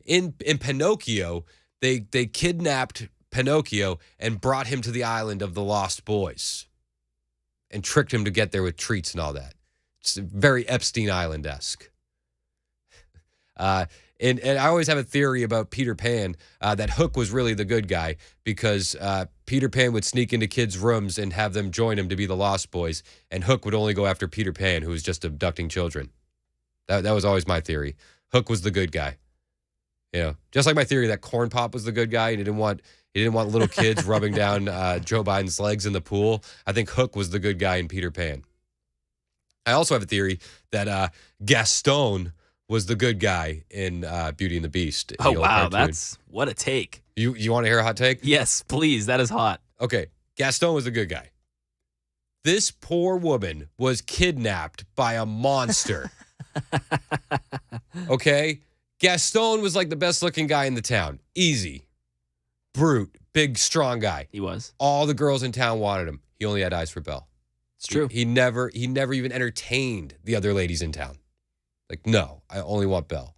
in Pinocchio, they kidnapped Pinocchio and brought him to the island of the Lost Boys and tricked him to get there with treats and all that. It's very Epstein Island-esque. And I always have a theory about Peter Pan that Hook was really the good guy because Peter Pan would sneak into kids' rooms and have them join him to be the Lost Boys, and Hook would only go after Peter Pan, who was just abducting children. That was always my theory. Hook was the good guy. You know, just like my theory that Corn Pop was the good guy. He didn't want little kids rubbing down Joe Biden's legs in the pool. I think Hook was the good guy in Peter Pan. I also have a theory that Gaston was the good guy in Beauty and the Beast. Oh, wow. That's what a take. You want to hear a hot take? Yes, please. That is hot. Okay. Gaston was the good guy. This poor woman was kidnapped by a monster. Okay? Gaston was like the best looking guy in the town. Easy. Brute. Big, strong guy. He was. All the girls in town wanted him. He only had eyes for Belle. It's true. He never even entertained the other ladies in town. Like, no, I only want Belle.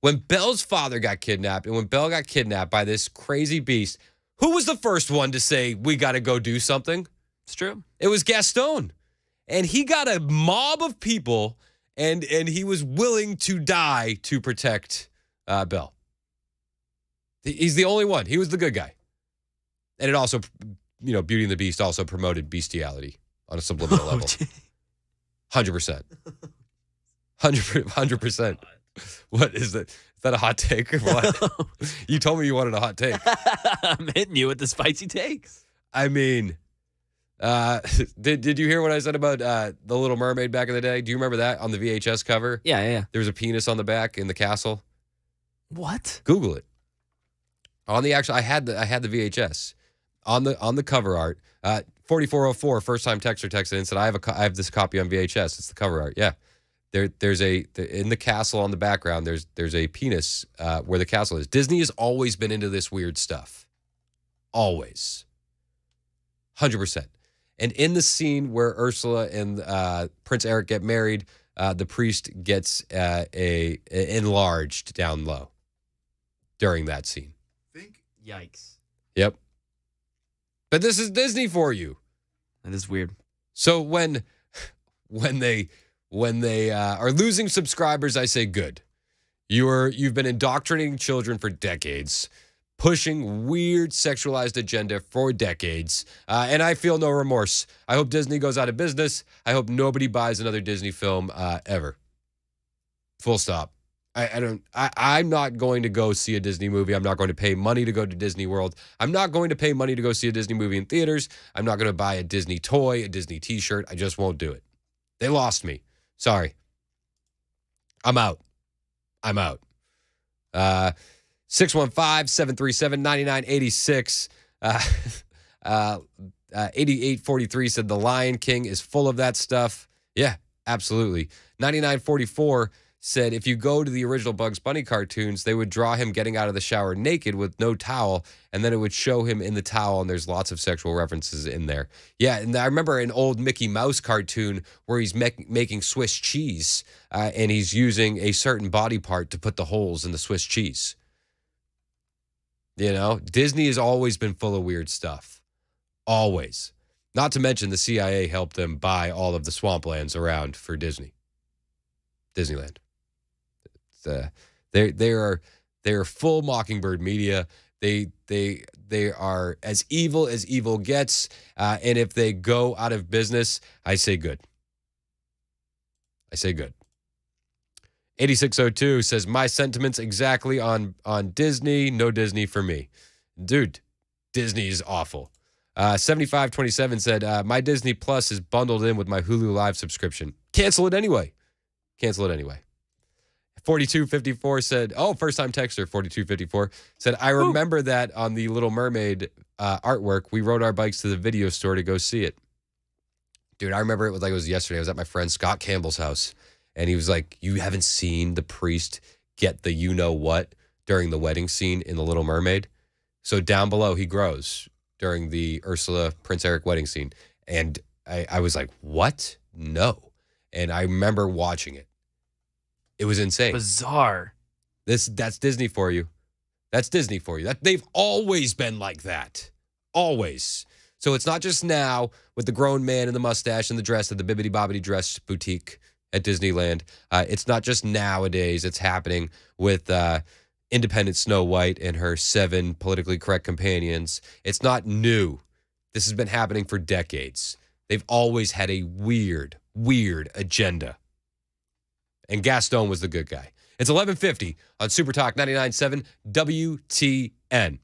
When Belle's father got kidnapped and when Belle got kidnapped by this crazy beast, who was the first one to say, we got to go do something? It's true. It was Gaston. And he got a mob of people and he was willing to die to protect Belle. He's the only one. He was the good guy. And it also, Beauty and the Beast also promoted bestiality on a subliminal level. 100%. 100%. What is that? Is that a hot take or what? You told me you wanted a hot take. I'm hitting you with the spicy takes. I mean, did you hear what I said about The Little Mermaid back in the day? Do you remember that on the VHS cover? Yeah. There was a penis on the back in the castle. What? Google it. On the actual, I had the VHS on the cover art. 4404 first time texter texted and said I have this copy on VHS. It's the cover art. Yeah. There's in the castle on the background. There's a penis where the castle is. Disney has always been into this weird stuff. Always. 100%. And in the scene where Ursula and Prince Eric get married, the priest gets a enlarged down low during that scene. Yikes. Yep. But this is Disney for you. That is weird. So when they are losing subscribers, I say good. You've been indoctrinating children for decades, pushing weird sexualized agenda for decades, and I feel no remorse. I hope Disney goes out of business. I hope nobody buys another Disney film ever. Full stop. I'm not going to go see a Disney movie. I'm not going to pay money to go to Disney World. I'm not going to pay money to go see a Disney movie in theaters. I'm not going to buy a Disney toy, a Disney t-shirt. I just won't do it. They lost me. Sorry. I'm out. 615-737-9986. 8843 said The Lion King is full of that stuff. Yeah, absolutely. 9944 said if you go to the original Bugs Bunny cartoons, they would draw him getting out of the shower naked with no towel, and then it would show him in the towel, and there's lots of sexual references in there. Yeah, and I remember an old Mickey Mouse cartoon where he's making Swiss cheese, and he's using a certain body part to put the holes in the Swiss cheese. Disney has always been full of weird stuff. Always. Not to mention the CIA helped them buy all of the swamplands around for Disneyland. They are full Mockingbird media. They are as evil gets. And if they go out of business, I say good. 8602 says my sentiments exactly on Disney. No Disney for me, dude. Disney is awful. 7527 said my Disney Plus is bundled in with my Hulu Live subscription. Cancel it anyway. 4254 said, first time texter, 4254 said, I remember that on the Little Mermaid artwork, we rode our bikes to the video store to go see it. Dude, I remember it was like it was yesterday. I was at my friend Scott Campbell's house, and he was like, you haven't seen the priest get the you-know-what during the wedding scene in The Little Mermaid? So down below, he grows during the Ursula Prince Eric wedding scene. And I was like, what? No. And I remember watching it. It was insane. Bizarre. That's Disney for you. They've always been like that. Always. So it's not just now with the grown man and the mustache and the dress at the bibbidi bobbidi dress boutique. at Disneyland. It's not just nowadays. It's happening with independent Snow White and her 7 politically correct companions. It's not new. This has been happening for decades. They've always had a weird, weird agenda. And Gaston was the good guy. It's 11:50 on Super Talk 99.7 WTN.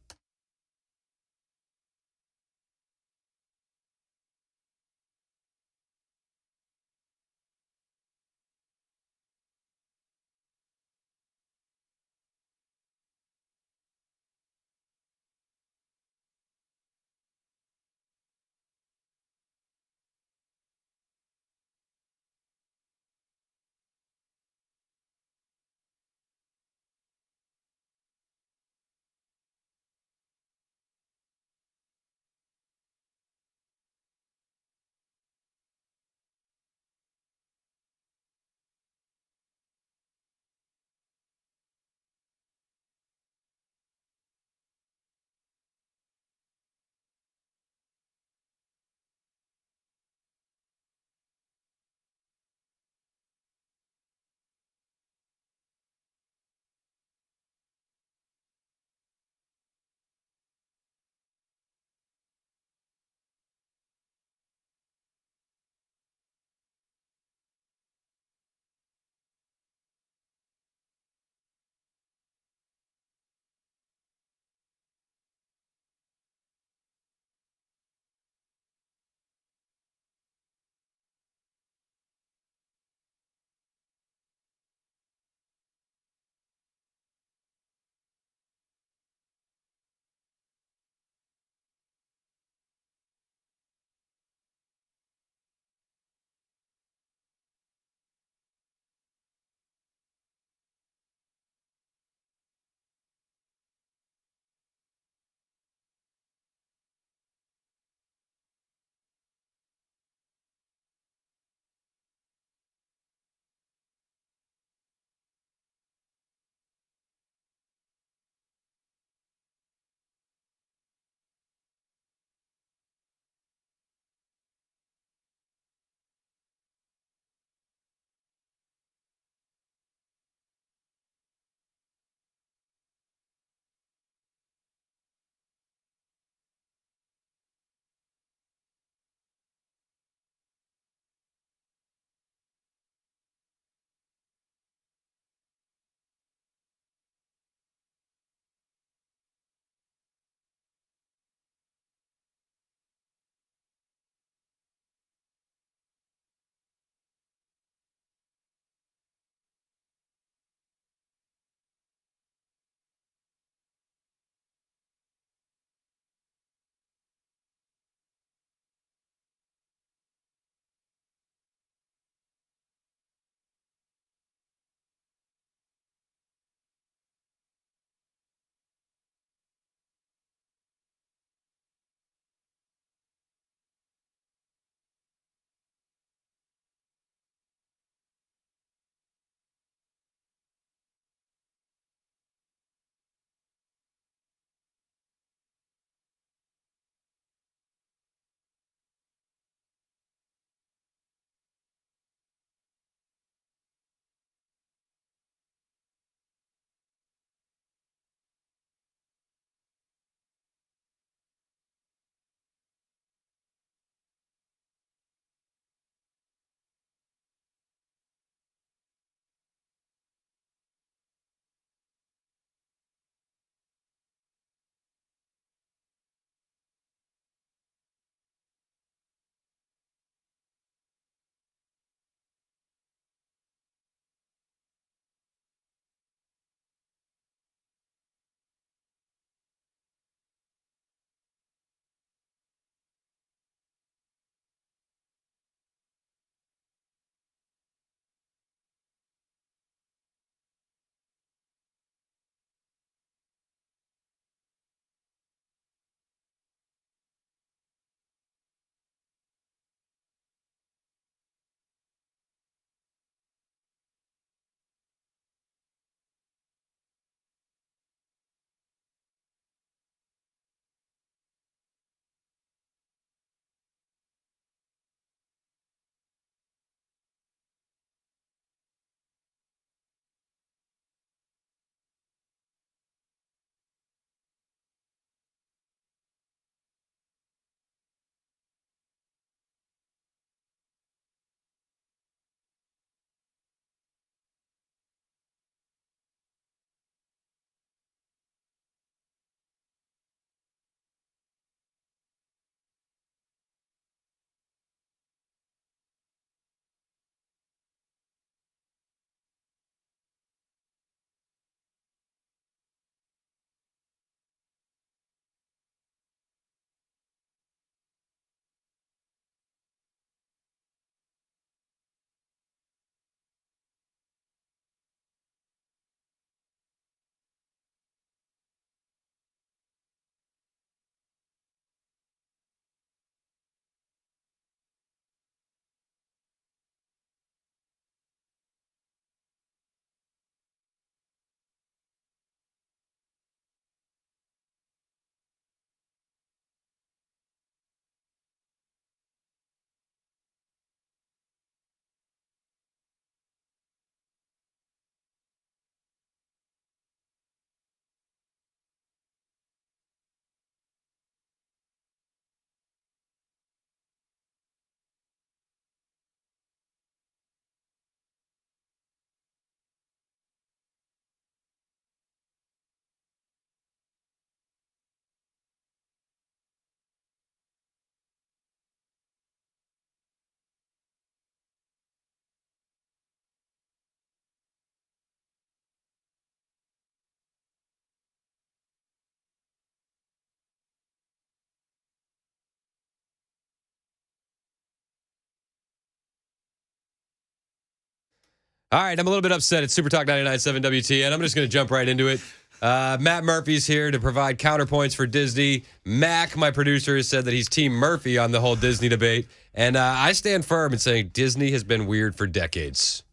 All right, I'm a little bit upset at Super Talk 99.7 WTN. I'm just going to jump right into it. Matt Murphy's here to provide counterpoints for Disney. Mac, my producer, has said that he's Team Murphy on the whole Disney debate. And I stand firm in saying Disney has been weird for decades.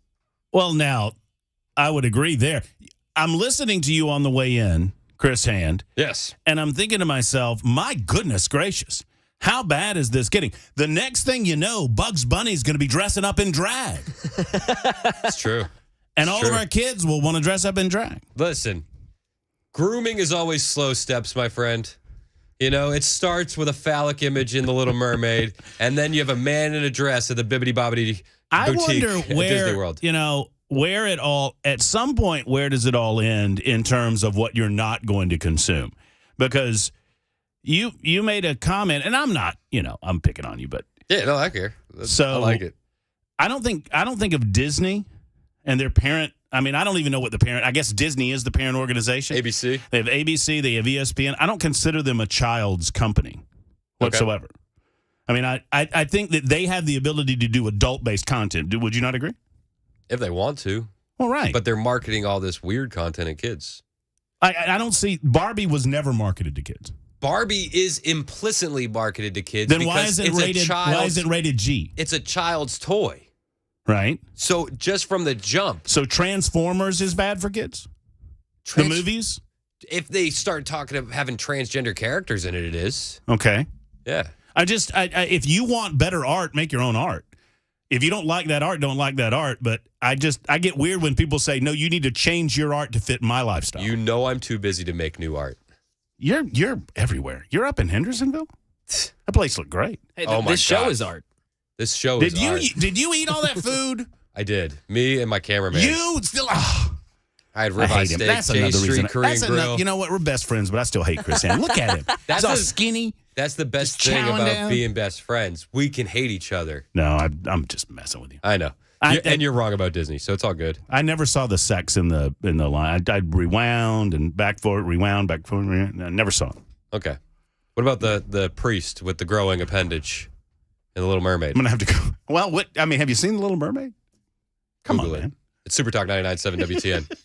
Well, now, I would agree there. I'm listening to you on the way in, Chris Hand. Yes. And I'm thinking to myself, my goodness gracious, how bad is this getting? The next thing you know, Bugs Bunny's going to be dressing up in drag. It's true. And all of our kids will want to dress up in drag. Listen, grooming is always slow steps, my friend. You know, it starts with a phallic image in The Little Mermaid, and then you have a man in a dress at the Bibbidi Bobbidi I boutique wonder at Disney World. Where it all, at some point, where does it all end in terms of what you're not going to consume? Because you made a comment, and I'm not, I'm picking on you, but. Yeah, no, I care. So I like it. I don't think of Disney and their parent. I mean, I don't even know what the parent, I guess Disney is the parent organization. ABC. They have ABC, they have ESPN. I don't consider them a child's company whatsoever. Okay. I mean, I think that they have the ability to do adult-based content. Would you not agree? If they want to. Well, right. But they're marketing all this weird content at kids. I don't see, Barbie was never marketed to kids. Barbie is implicitly marketed to kids. Then why is it rated G? It's a child's toy. Right. So just from the jump. So Transformers is bad for kids? The movies? If they start talking of having transgender characters in it, it is. Okay. Yeah. If you want better art, make your own art. If you don't like that art, don't like that art. But I get weird when people say, no, you need to change your art to fit my lifestyle. You know I'm too busy to make new art. You're everywhere. You're up in Hendersonville? That place looked great. Hey, this show is art. This show is art. Did you eat all that food? I did. Me and my cameraman. You still... I had ribeye steak, That's J another Street reason. Korean grill. You know what? We're best friends, but I still hate Chris Hand. Look at him. He's all skinny. That's the best Just thing chowing about down. being best friends. We can hate each other. No, I'm just messing with you. I know. And you're wrong about Disney, so it's all good. I never saw the sex in the line. I rewound and back forward, rewound, back forward. Rewound. I never saw it. Okay. What about the priest with the growing appendage in The Little Mermaid? I'm going to have to go. Well, have you seen The Little Mermaid? Come Google on, man. It's Super Talk 99.7 WTN.